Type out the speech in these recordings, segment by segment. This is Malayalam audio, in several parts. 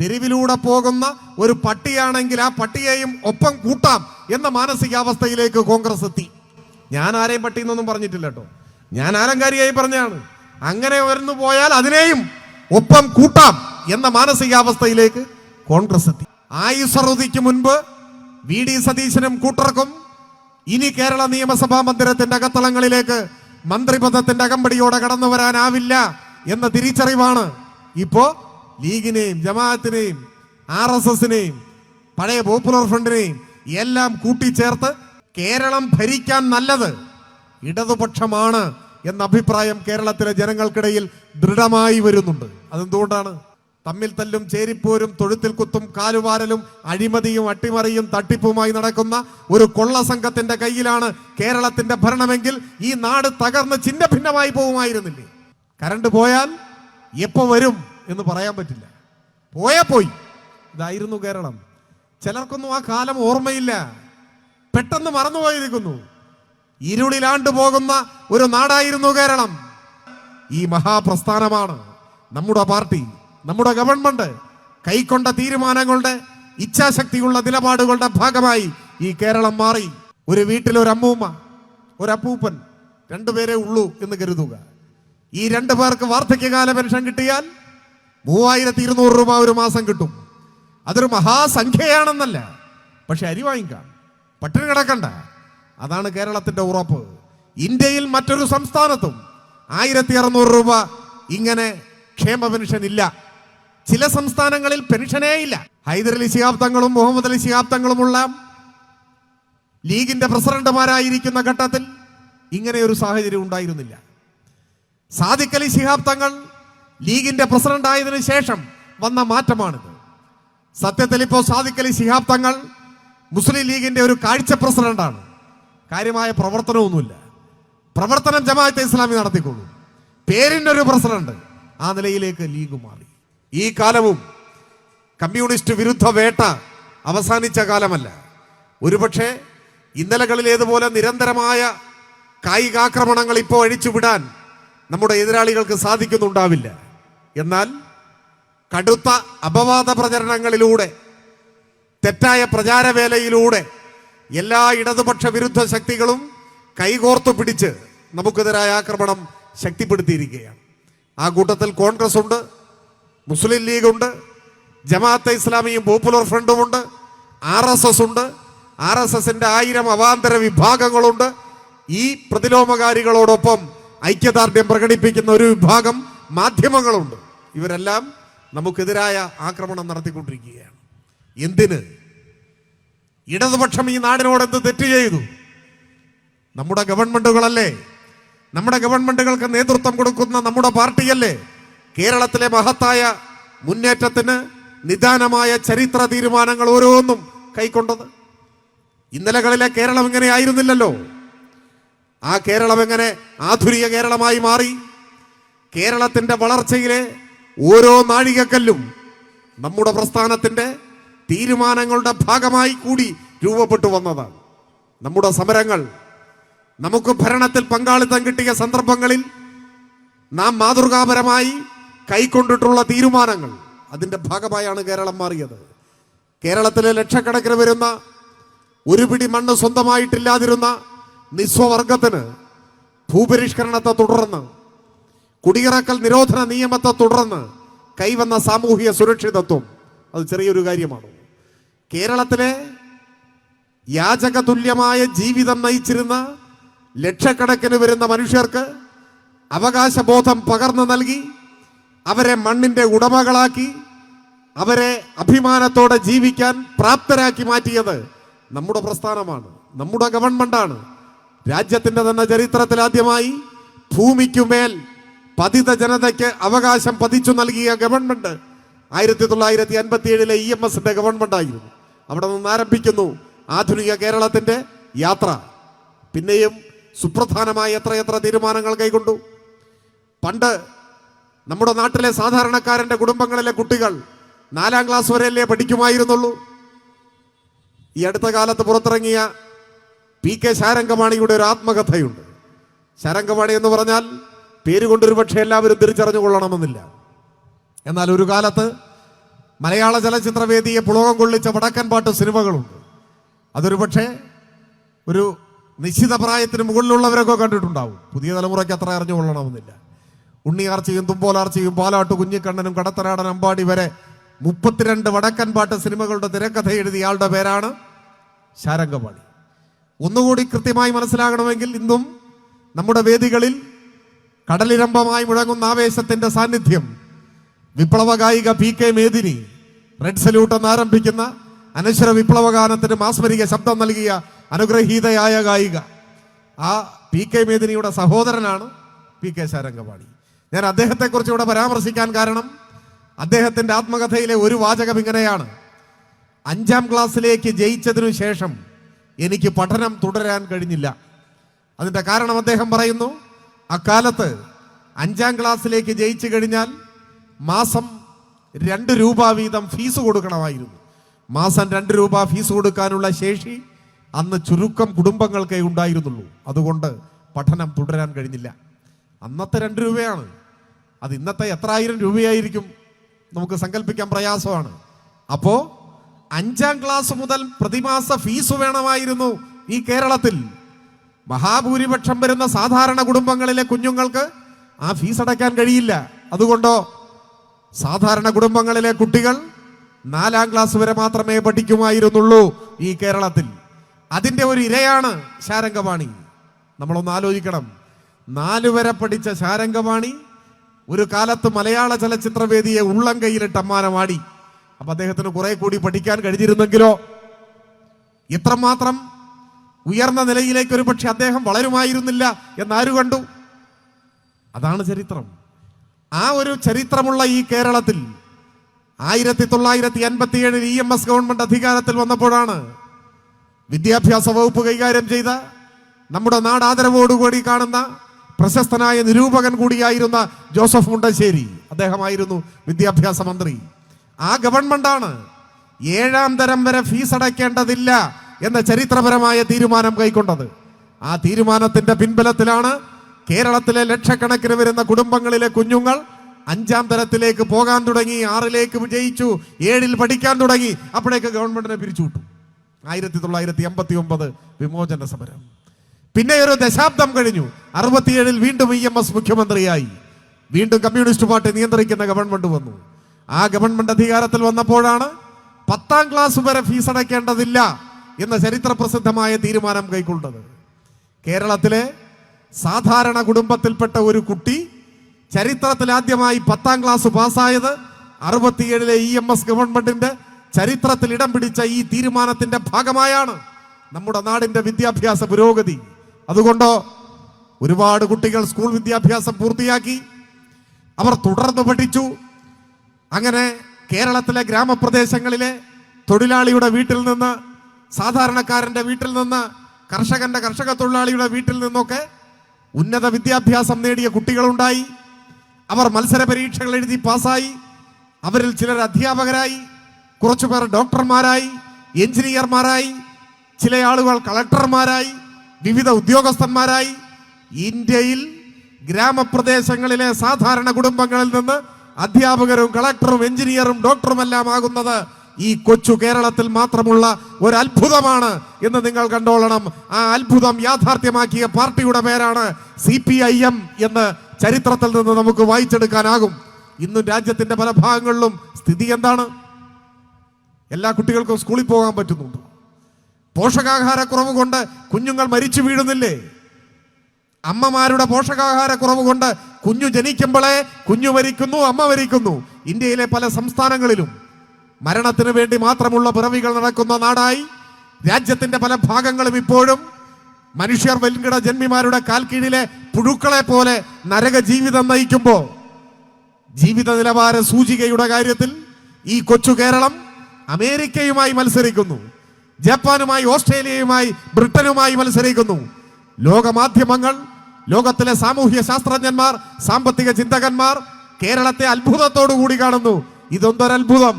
തെരുവിലൂടെ പോകുന്ന ഒരു പട്ടിയാണെങ്കിൽ ആ പട്ടിയെയും ഒപ്പം കൂട്ടാം എന്ന മാനസികാവസ്ഥയിലേക്ക് കോൺഗ്രസ് എത്തി. ഞാൻ ആരെയും പട്ടി എന്നൊന്നും പറഞ്ഞിട്ടില്ല കേട്ടോ, ഞാൻ ആലങ്കാരിയായി പറഞ്ഞാണ്. അങ്ങനെ വരുന്നു പോയാൽ അതിനെയും ഒപ്പം കൂട്ടാം എന്ന മാനസികാവസ്ഥയിലേക്ക് കോൺഗ്രസ് എത്തി. ആയുസ്സറുതിക്ക് മുൻപ് VD സതീശനും കൂട്ടർക്കും ഇനി കേരള നിയമസഭാ മന്ദിരത്തിന്റെ അകത്തളങ്ങളിലേക്ക് മന്ത്രിപദത്തിന്റെ അകമ്പടിയോടെ കടന്നു വരാനാവില്ല എന്ന തിരിച്ചറിവാണ് ഇപ്പോ ലീഗിനെയും ജമാഅത്തിനെയും RSSനെയും പഴയ പോപ്പുലർ ഫ്രണ്ടിനെയും എല്ലാം കൂട്ടിച്ചേർത്ത് കേരളം ഭരിക്കാൻ നല്ലത് ഇടതുപക്ഷമാണ് എന്ന അഭിപ്രായം കേരളത്തിലെ ജനങ്ങൾക്കിടയിൽ ദൃഢമായി വരുന്നുണ്ട്. അതെന്തുകൊണ്ടാണ്? തമ്മിൽ തല്ലും ചേരിപ്പോരും തൊഴുത്തിൽ കുത്തും കാലുവാരലും അഴിമതിയും അട്ടിമറിയും തട്ടിപ്പുമായി നടക്കുന്ന ഒരു കൊള്ള സംഘത്തിന്റെ കയ്യിലാണ് കേരളത്തിന്റെ ഭരണമെങ്കിൽ ഈ നാട് തകർന്ന് ചിന്ന ഭിന്നമായി പോകുമായിരുന്നില്ലേ? കറണ്ട് പോയാൽ എപ്പോ വരും എന്ന് പറയാൻ പറ്റില്ല. പോയി. ഇതായിരുന്നു കേരളം. ചിലർക്കൊന്നും ആ കാലം ഓർമ്മയില്ല, പെട്ടെന്ന് മറന്നുപോയിരിക്കുന്നു. ഇരുളിലാണ്ടു പോകുന്ന ഒരു നാടായിരുന്നു കേരളം. ഈ മഹാപ്രസ്ഥാനമാണ് നമ്മുടെ പാർട്ടി, നമ്മുടെ ഗവൺമെന്റ് കൈക്കൊണ്ട തീരുമാനങ്ങളുടെ ഇച്ഛാശക്തിയുള്ള നിലപാടുകളുടെ ഭാഗമായി ഈ കേരളം മാറി. ഒരു വീട്ടിൽ ഒരു അമ്മൂമ്മ, ഒരു അപ്പൂപ്പൻ, രണ്ടുപേരേ ഉള്ളൂ എന്ന് കരുതുക. ഈ രണ്ടു പേർക്ക് വാർദ്ധക്യകാല പെൻഷൻ കിട്ടിയാൽ 3200 രൂപ ഒരു മാസം കിട്ടും. അതൊരു മഹാസംഖ്യയാണെന്നല്ല, പക്ഷെ അരി വാങ്ങിക്കാം, പട്ടിണി കിടക്കണ്ട. അതാണ് കേരളത്തിന്റെ ഉറപ്പ്. ഇന്ത്യയിൽ മറ്റൊരു സംസ്ഥാനത്തും 1600 രൂപ ഇങ്ങനെ ക്ഷേമ പെൻഷൻ ഇല്ല. ചില സംസ്ഥാനങ്ങളിൽ പെൻഷനേ ഇല്ല. ഹൈദരലി ശിഹാബ് തങ്ങളും മുഹമ്മദ് അലി ശിഹാബ് തങ്ങളുമുള്ള ലീഗിന്റെ പ്രസിഡന്റുമാരായിരിക്കുന്ന ഘട്ടത്തിൽ ഇങ്ങനെ ഒരു സാഹചര്യം ഉണ്ടായിരുന്നില്ല. സാദിഖ് അലി ശിഹാബ് തങ്ങൾ ലീഗിന്റെ പ്രസിഡന്റ് ആയതിനു ശേഷം വന്ന മാറ്റമാണിത്. സത്യത്തിൽ ഇപ്പോൾ സാദിഖ് അലി ശിഹാബ് തങ്ങൾ മുസ്ലിം ലീഗിന്റെ ഒരു കാഴ്ച പ്രസിഡന്റാണ്. കാര്യമായ പ്രവർത്തനമൊന്നുമില്ല. പ്രവർത്തനം ജമാഅത്തെ ഇസ്ലാമി നടത്തിക്കൊള്ളൂ. പേരിനൊരു പ്രസിഡന്റ്. ആ നിലയിലേക്ക് ലീഗ് മാറി. ഈ കാലവും കമ്മ്യൂണിസ്റ്റ് വിരുദ്ധ വേട്ട അവസാനിച്ച കാലമല്ല. ഒരുപക്ഷെ ഇന്നലകളിലേതുപോലെ നിരന്തരമായ കായികാക്രമണങ്ങൾ ഇപ്പോൾ അഴിച്ചുവിടാൻ നമ്മുടെ എതിരാളികൾക്ക് സാധിക്കുന്നുണ്ടാവില്ല. എന്നാൽ കടുത്ത അപവാദ പ്രചരണങ്ങളിലൂടെ, തെറ്റായ പ്രചാരവേലയിലൂടെ എല്ലാ ഇടതുപക്ഷ വിരുദ്ധ ശക്തികളും കൈകോർത്തു പിടിച്ച് നമുക്കെതിരായ ആക്രമണം ശക്തിപ്പെടുത്തിയിരിക്കുകയാണ്. ആ കൂട്ടത്തിൽ കോൺഗ്രസ് ഉണ്ട്, മുസ്ലിം ലീഗ് ഉണ്ട്, ജമാഅത്തെ ഇസ്ലാമിയും പോപ്പുലർ ഫ്രണ്ടും ഉണ്ട്, RSS ഉണ്ട്. RSSന്റെ 1000 അവാന്തര വിഭാഗങ്ങളുണ്ട്. ഈ പ്രതിലോമകാരികളോടൊപ്പം ഐക്യദാർഢ്യം പ്രകടിപ്പിക്കുന്ന ഒരു വിഭാഗം മാധ്യമങ്ങളുണ്ട്. ഇവരെല്ലാം നമുക്കെതിരായ ആക്രമണം നടത്തിക്കൊണ്ടിരിക്കുകയാണ്. എന്തിന്? ഇടതുപക്ഷം ഈ നാടിനോട് എന്ത് തെറ്റ് ചെയ്തു? നമ്മുടെ ഗവൺമെന്റുകളല്ലേ, നമ്മുടെ ഗവൺമെന്റുകൾക്ക് നേതൃത്വം കൊടുക്കുന്ന നമ്മുടെ പാർട്ടിയല്ലേ കേരളത്തിലെ മഹത്തായ മുന്നേറ്റത്തിന് നിദാനമായ ചരിത്ര തീരുമാനങ്ങൾ ഓരോന്നും കൈക്കൊണ്ടത്? ഇന്നലകളിലെ കേരളം ഇങ്ങനെ ആയിരുന്നില്ലല്ലോ. ആ കേരളം എങ്ങനെ ആധുനിക കേരളമായി മാറി? കേരളത്തിന്റെ വളർച്ചയിലെ ഓരോ നാഴികക്കല്ലും നമ്മുടെ പ്രസ്ഥാനത്തിന്റെ തീരുമാനങ്ങളുടെ ഭാഗമായി കൂടി രൂപപ്പെട്ടു വന്നതാണ്. നമ്മുടെ സമരങ്ങൾ, നമുക്ക് ഭരണത്തിൽ പങ്കാളിത്തം കിട്ടിയ സന്ദർഭങ്ങളിൽ നാം മാതൃകാപരമായി കൈക്കൊണ്ടിട്ടുള്ള തീരുമാനങ്ങൾ, അതിന്റെ ഭാഗമായാണ് കേരളം മാറിയത്. കേരളത്തിലെ ലക്ഷക്കണക്കിന് വരുന്ന ഒരു പിടി മണ്ണ് സ്വന്തമായിട്ടില്ലാതിരുന്ന നിസ്വവർഗത്തിന് ഭൂപരിഷ്കരണത്തെ തുടർന്ന്, കുടിയിറക്കൽ നിരോധന നിയമത്തെ തുടർന്ന് കൈവന്ന സാമൂഹിക സുരക്ഷിതത്വം അത് ചെറിയൊരു കാര്യമാണ്. കേരളത്തിലെ യാചക തുല്യമായ ജീവിതം നയിച്ചിരുന്ന ലക്ഷക്കണക്കിന് വരുന്ന മനുഷ്യർക്ക് അവകാശബോധം പകർന്നു നൽകി അവരെ മണ്ണിന്റെ ഉടമകളാക്കി അവരെ അഭിമാനത്തോടെ ജീവിക്കാൻ പ്രാപ്തരാക്കി മാറ്റിയത് നമ്മുടെ പ്രസ്ഥാനമാണ്, നമ്മുടെ ഗവൺമെന്റാണ്. രാജ്യത്തിന്റെ തന്നെ ചരിത്രത്തിൽ ആദ്യമായി ഭൂമിക്കുമേൽ പതിത ജനതയ്ക്ക് അവകാശം പതിച്ചു നൽകിയ ഗവൺമെന്റ് 1957 EMSന്റെ ഗവൺമെന്റ് ആയിരുന്നു. അവിടെ നിന്ന് ആരംഭിക്കുന്നു ആധുനിക കേരളത്തിന്റെ യാത്ര. പിന്നെയും സുപ്രധാനമായ എത്രയെത്ര തീരുമാനങ്ങൾ കൈക്കൊണ്ടു. പണ്ട് നമ്മുടെ നാട്ടിലെ സാധാരണക്കാരന്റെ കുടുംബങ്ങളിലെ കുട്ടികൾ 4ാം ക്ലാസ് വരെയല്ലേ പഠിക്കുമായിരുന്നുള്ളൂ. ഈ അടുത്ത കാലത്ത് പുറത്തിറങ്ങിയ PK ശാരംഗമാണിയുടെ ഒരു ആത്മകഥയുണ്ട്. ശാരംഗമാണി എന്ന് പറഞ്ഞാൽ പേരുകൊണ്ടൊരു പക്ഷേ എല്ലാവരും തിരിച്ചറിഞ്ഞു കൊള്ളണമെന്നില്ല. എന്നാൽ ഒരു കാലത്ത് മലയാള ചലച്ചിത്രവേദിയെ പുളകം കൊള്ളിച്ച വടക്കൻ പാട്ട് സിനിമകളുണ്ട്. അതൊരു പക്ഷേ ഒരു നിശ്ചിത പ്രായത്തിന് മുകളിലുള്ളവരൊക്കെ കണ്ടിട്ടുണ്ടാവും. പുതിയ തലമുറയ്ക്ക് അത്ര അറിഞ്ഞുകൊള്ളണമെന്നില്ല. ഉണ്ണിയാർച്ചയും തുമ്പോലാർച്ചയും പാലാട്ട് കുഞ്ഞിക്കണ്ണനും കടത്തനാടൻ അമ്പാടി വരെ 32 വടക്കൻ പാട്ട് സിനിമകളുടെ തിരക്കഥ എഴുതിയ ആളുടെ പേരാണ് ശാരംഗപാണി. ഒന്നുകൂടി കൃത്യമായി മനസ്സിലാകണമെങ്കിൽ ഇന്നും നമ്മുടെ വേദികളിൽ കടലിരമ്പമായി മുഴങ്ങുന്ന ആവേശത്തിന്റെ സാന്നിധ്യം വിപ്ലവ ഗായിക PK മേദിനി റെഡ് സല്യൂട്ട് എന്ന് ആരംഭിക്കുന്ന അനശ്വര വിപ്ലവ ഗാനത്തിന് മാസ്മരിക ശബ്ദം നൽകിയ അനുഗ്രഹീതയായ ഗായിക, ആ PK മേദിനിയുടെ സഹോദരനാണ് PK ശാരംഗപാണി. ഞാൻ അദ്ദേഹത്തെക്കുറിച്ച് ഇവിടെ പരാമർശിക്കാൻ കാരണം അദ്ദേഹത്തിന്റെ ആത്മകഥയിലെ ഒരു വാചകം ഇങ്ങനെയാണ്: 5ാം ക്ലാസ്സിലേക്ക് ജയിച്ചതിനു ശേഷം എനിക്ക് പഠനം തുടരാൻ കഴിഞ്ഞില്ല. അതിന്റെ കാരണം അദ്ദേഹം പറയുന്നു, അക്കാലത്ത് 5ാം ക്ലാസ്സിലേക്ക് ജയിച്ചു കഴിഞ്ഞാൽ മാസം 2 രൂപ വീതം ഫീസ് കൊടുക്കണമായിരുന്നു. മാസം 2 രൂപ ഫീസ് കൊടുക്കാനുള്ള ശേഷി അന്ന് ചുരുക്കം കുടുംബങ്ങൾക്കേ ഉണ്ടായിരുന്നുള്ളൂ. അതുകൊണ്ട് പഠനം തുടരാൻ കഴിഞ്ഞില്ല. അന്നത്തെ 2 രൂപയാണ്. അത് ഇന്നത്തെ എത്ര ആയിരം രൂപയായിരിക്കും നമുക്ക് സങ്കല്പിക്കാൻ പ്രയാസമാണ്. അപ്പോ 5ാം ക്ലാസ് മുതൽ പ്രതിമാസ ഫീസ് വേണമായിരുന്നു ഈ കേരളത്തിൽ. മഹാഭൂരിപക്ഷം വരുന്ന സാധാരണ കുടുംബങ്ങളിലെ കുഞ്ഞുങ്ങൾക്ക് ആ ഫീസ് അടയ്ക്കാൻ കഴിയില്ല. അതുകൊണ്ടോ സാധാരണ കുടുംബങ്ങളിലെ കുട്ടികൾ 4ാം ക്ലാസ് വരെ മാത്രമേ പഠിക്കുമായിരുന്നുള്ളൂ ഈ കേരളത്തിൽ. അതിൻ്റെ ഒരു ഇരയാണ് ശാരംഗപാണി. നമ്മളൊന്ന് ആലോചിക്കണം. 4 വരെ പഠിച്ച ശാരംഗപാണി ഒരു കാലത്ത് മലയാള ചലച്ചിത്രവേദിയെ ഉള്ളം കൈയിലിട്ട് അമ്മാനമാടി. അപ്പൊ അദ്ദേഹത്തിന് കുറെ കൂടി പഠിക്കാൻ കഴിഞ്ഞിരുന്നെങ്കിലോ ഇത്രമാത്രം ഉയർന്ന നിലയിലേക്ക് ഒരു പക്ഷെ അദ്ദേഹം വളരുമായിരുന്നില്ല എന്നാരു കണ്ടു? അതാണ് ചരിത്രം. ആ ഒരു ചരിത്രമുള്ള ഈ കേരളത്തിൽ 1957 EMS ഗവൺമെന്റ് അധികാരത്തിൽ വന്നപ്പോഴാണ് വിദ്യാഭ്യാസ വകുപ്പ് കൈകാര്യം ചെയ്ത നമ്മുടെ നാട് ആദരവോടുകൂടി കാണുന്ന പ്രശസ്തനായ നിരൂപകൻ കൂടിയായിരുന്ന ജോസഫ് മുണ്ടശ്ശേരി, അദ്ദേഹമായിരുന്നു വിദ്യാഭ്യാസ മന്ത്രി. ആ ഗവൺമെന്റാണ് 7ാം തരം വരെ ഫീസ് അടയ്ക്കേണ്ടതില്ല എന്ന ചരിത്രപരമായ തീരുമാനം കൈക്കൊണ്ടത്. ആ തീരുമാനത്തിന്റെ പിൻബലത്തിലാണ് കേരളത്തിലെ ലക്ഷക്കണക്കിന് വരുന്ന കുടുംബങ്ങളിലെ കുഞ്ഞുങ്ങൾ 5ാം തരത്തിലേക്ക് പോകാൻ തുടങ്ങി, 6ലേക്ക് വിജയിച്ചു, 7ൽ പഠിക്കാൻ തുടങ്ങി. അപ്പോഴേക്ക് ഗവൺമെന്റിനെ പിരിച്ചുവിട്ടു. 1989 വിമോചന സമരം. പിന്നെ ഒരു ദശാബ്ദം കഴിഞ്ഞു. 67 വീണ്ടും EMS മുഖ്യമന്ത്രിയായി. വീണ്ടും കമ്മ്യൂണിസ്റ്റ് പാർട്ടി നിയന്ത്രിക്കുന്ന ഗവൺമെന്റ് വന്നു. ആ ഗവൺമെന്റ് അധികാരത്തിൽ വന്നപ്പോഴാണ് 10ാം ക്ലാസ് വരെ ഫീസ് അടയ്ക്കേണ്ടതില്ല എന്ന ചരിത്ര പ്രസിദ്ധമായ തീരുമാനം കൈക്കൊണ്ടത്. കേരളത്തിലെ സാധാരണ കുടുംബത്തിൽപ്പെട്ട ഒരു കുട്ടി ചരിത്രത്തിൽ ആദ്യമായി 10ാം ക്ലാസ് പാസ്സായത് 67 EMS ഗവൺമെന്റിന്റെ ചരിത്രത്തിൽ ഇടം പിടിച്ച ഈ തീരുമാനത്തിന്റെ ഭാഗമായാണ് നമ്മുടെ നാടിന്റെ വിദ്യാഭ്യാസ പുരോഗതി. അതുകൊണ്ടോ ഒരുപാട് കുട്ടികൾ സ്കൂൾ വിദ്യാഭ്യാസം പൂർത്തിയാക്കി, അവർ തുടർന്ന് പഠിച്ചു. അങ്ങനെ കേരളത്തിലെ ഗ്രാമപ്രദേശങ്ങളിലെ തൊഴിലാളിയുടെ വീട്ടിൽ നിന്ന്, സാധാരണക്കാരന്റെ വീട്ടിൽ നിന്ന്, കർഷക തൊഴിലാളിയുടെ വീട്ടിൽ നിന്നൊക്കെ ഉന്നത വിദ്യാഭ്യാസം നേടിയ കുട്ടികളുണ്ടായി. അവർ മത്സര പരീക്ഷകൾ എഴുതി പാസ്സായി. അവരിൽ ചിലർ അധ്യാപകരായി, കുറച്ചുപേർ ഡോക്ടർമാരായി, എഞ്ചിനീയർമാരായി, ചില ആളുകൾ കളക്ടർമാരായി, വിവിധ ഉദ്യോഗസ്ഥന്മാരായി. ഇന്ത്യയിൽ ഗ്രാമപ്രദേശങ്ങളിലെ സാധാരണ കുടുംബങ്ങളിൽ നിന്ന് അധ്യാപകരും കളക്ടറും എഞ്ചിനീയറും ഡോക്ടറുമെല്ലാം ആകുന്നത് ഈ കൊച്ചു കേരളത്തിൽ മാത്രമുള്ള ഒരു അത്ഭുതമാണ് എന്ന് നിങ്ങൾ കണ്ടോളണം. ആ അത്ഭുതം യാഥാർത്ഥ്യമാക്കിയ പാർട്ടിയുടെ പേരാണ് CPIM എന്ന് ചരിത്രത്തിൽ നിന്ന് നമുക്ക് വായിച്ചെടുക്കാനാകും. ഇന്നും രാജ്യത്തിന്റെ പല ഭാഗങ്ങളിലും സ്ഥിതി എന്താണ്? എല്ലാ കുട്ടികൾക്കും സ്കൂളിൽ പോകാൻ പറ്റുന്നുണ്ട്. പോഷകാഹാരക്കുറവ് കൊണ്ട് കുഞ്ഞുങ്ങൾ മരിച്ചു വീഴുന്നില്ലേ? അമ്മമാരുടെ പോഷകാഹാരക്കുറവ് കൊണ്ട് കുഞ്ഞു ജനിക്കുമ്പോഴേ കുഞ്ഞു മരിക്കുന്നു, അമ്മ മരിക്കുന്നു. ഇന്ത്യയിലെ പല സംസ്ഥാനങ്ങളിലും മരണത്തിന് വേണ്ടി മാത്രമുള്ള പിറവികൾ നടക്കുന്ന നാടായി രാജ്യത്തിന്റെ പല ഭാഗങ്ങളും ഇപ്പോഴും മനുഷ്യർ വെൽകിട ജന്മിമാരുടെ കാൽക്കീഴിലെ പുഴുക്കളെ പോലെ നരക ജീവിതം നയിക്കുമ്പോൾ ജീവിത നിലവാര സൂചികയുടെ കാര്യത്തിൽ ഈ കൊച്ചു കേരളം അമേരിക്കയുമായി മത്സരിക്കുന്നു, ജപ്പാനുമായി, ഓസ്ട്രേലിയയുമായി, ബ്രിട്ടനുമായി മത്സരിക്കുന്നു. ലോകമാധ്യമങ്ങൾ, ലോകത്തിലെ സാമൂഹ്യ ശാസ്ത്രജ്ഞന്മാർ, സാമ്പത്തിക ചിന്തകന്മാർ കേരളത്തെ അത്ഭുതത്തോടു കൂടി കാണുന്നു. ഇതൊന്നൊരത്ഭുതം.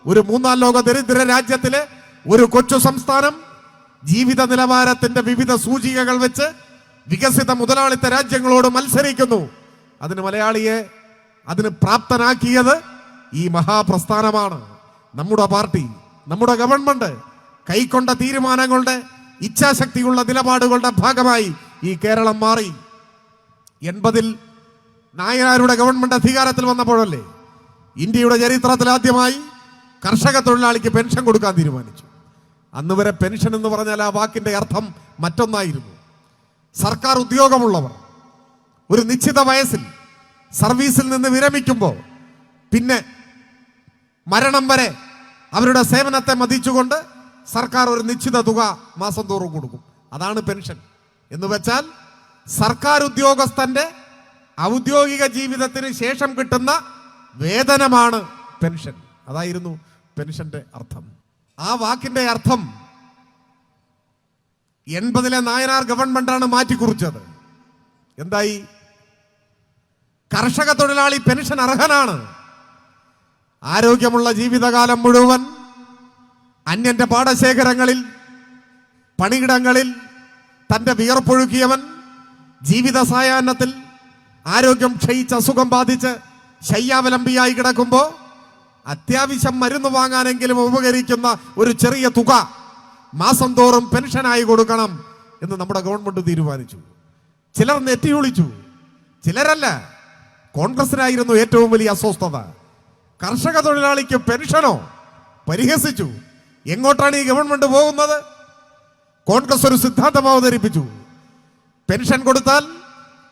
ഒരു 3ാം ലോക ദരിദ്ര രാജ്യത്തിലെ ഒരു കൊച്ചു സംസ്ഥാനം ജീവിത നിലവാരത്തിന്റെ വിവിധ സൂചികകൾ വെച്ച് വികസിത മുതലാളിത്ത രാജ്യങ്ങളോട് മത്സരിക്കുന്നു. അതിന് മലയാളിയെ അതിന് പ്രാപ്തനാക്കിയത് ഈ മഹാപ്രസ്ഥാനമാണ്. നമ്മുടെ പാർട്ടി, നമ്മുടെ ഗവൺമെന്റ് കൈക്കൊണ്ട തീരുമാനങ്ങളുടെ ഇച്ഛാശക്തിയുള്ള നിലപാടുകളുടെ ഭാഗമായി ഈ കേരളം മാറി. 80-ൽ നായനാരുടെ ഗവൺമെന്റ് അധികാരത്തിൽ വന്നപ്പോഴല്ലേ ഇന്ത്യയുടെ ചരിത്രത്തിൽ ആദ്യമായി കർഷക തൊഴിലാളിക്ക് പെൻഷൻ കൊടുക്കാൻ തീരുമാനിച്ചു. അന്ന് വരെ പെൻഷൻ എന്ന് പറഞ്ഞാൽ ആ വാക്കിന്റെ അർത്ഥം മറ്റൊന്നായിരുന്നു. സർക്കാർ ഉദ്യോഗമുള്ളവർ ഒരു നിശ്ചിത വയസ്സിൽ സർവീസിൽ നിന്ന് വിരമിക്കുമ്പോൾ പിന്നെ മരണം വരെ അവരുടെ സേവനത്തെ മതിച്ചുകൊണ്ട് സർക്കാർ ഒരു നിശ്ചിത തുക മാസം തോറും കൊടുക്കും. അതാണ് പെൻഷൻ എന്ന് വെച്ചാൽ സർക്കാർ ഉദ്യോഗസ്ഥന്റെ ഔദ്യോഗിക ജീവിതത്തിന് ശേഷം കിട്ടുന്ന വേതനമാണ് പെൻഷൻ. അതായിരുന്നു പെൻഷന്റെ അർത്ഥം. ആ വാക്കിന്റെ അർത്ഥം 80-ലെ നായനാർ ഗവൺമെന്റാണ് മാറ്റിക്കുറിച്ചത്. എന്തായി? കർഷക തൊഴിലാളി പെൻഷൻ അർഹനാണ്. ആരോഗ്യമുള്ള ജീവിതകാലം മുഴുവൻ അന്യന്റെ പാടശേഖരങ്ങളിൽ പണിയിടങ്ങളിൽ തന്റെ വിയർപ്പൊഴുക്കിയവൻ ജീവിത സായാഹ്നത്തിൽ ആരോഗ്യം ക്ഷയിച്ച് അസുഖം ബാധിച്ച് ശയ്യാവലംബിയായി കിടക്കുമ്പോൾ അത്യാവശ്യം മരുന്ന് വാങ്ങാനെങ്കിലും ഉപകരിക്കുന്ന ഒരു ചെറിയ തുക മാസം തോറും പെൻഷനായി കൊടുക്കണം എന്ന് നമ്മുടെ ഗവൺമെന്റ് തീരുമാനിച്ചു. ചിലർ നെറ്റിയൊളിച്ചു, ചിലരല്ല. കോൺഗ്രസിനായിരുന്നു ഏറ്റവും വലിയ അസ്വസ്ഥത. കർഷക തൊഴിലാളിക്ക് പെൻഷനോ? പരിഹസിച്ചു. എങ്ങോട്ടാണ് ഈ ഗവൺമെന്റ് പോകുന്നത്? കോൺഗ്രസ് ഒരു സിദ്ധാന്തം അവതരിപ്പിച്ചു. പെൻഷൻ കൊടുത്താൽ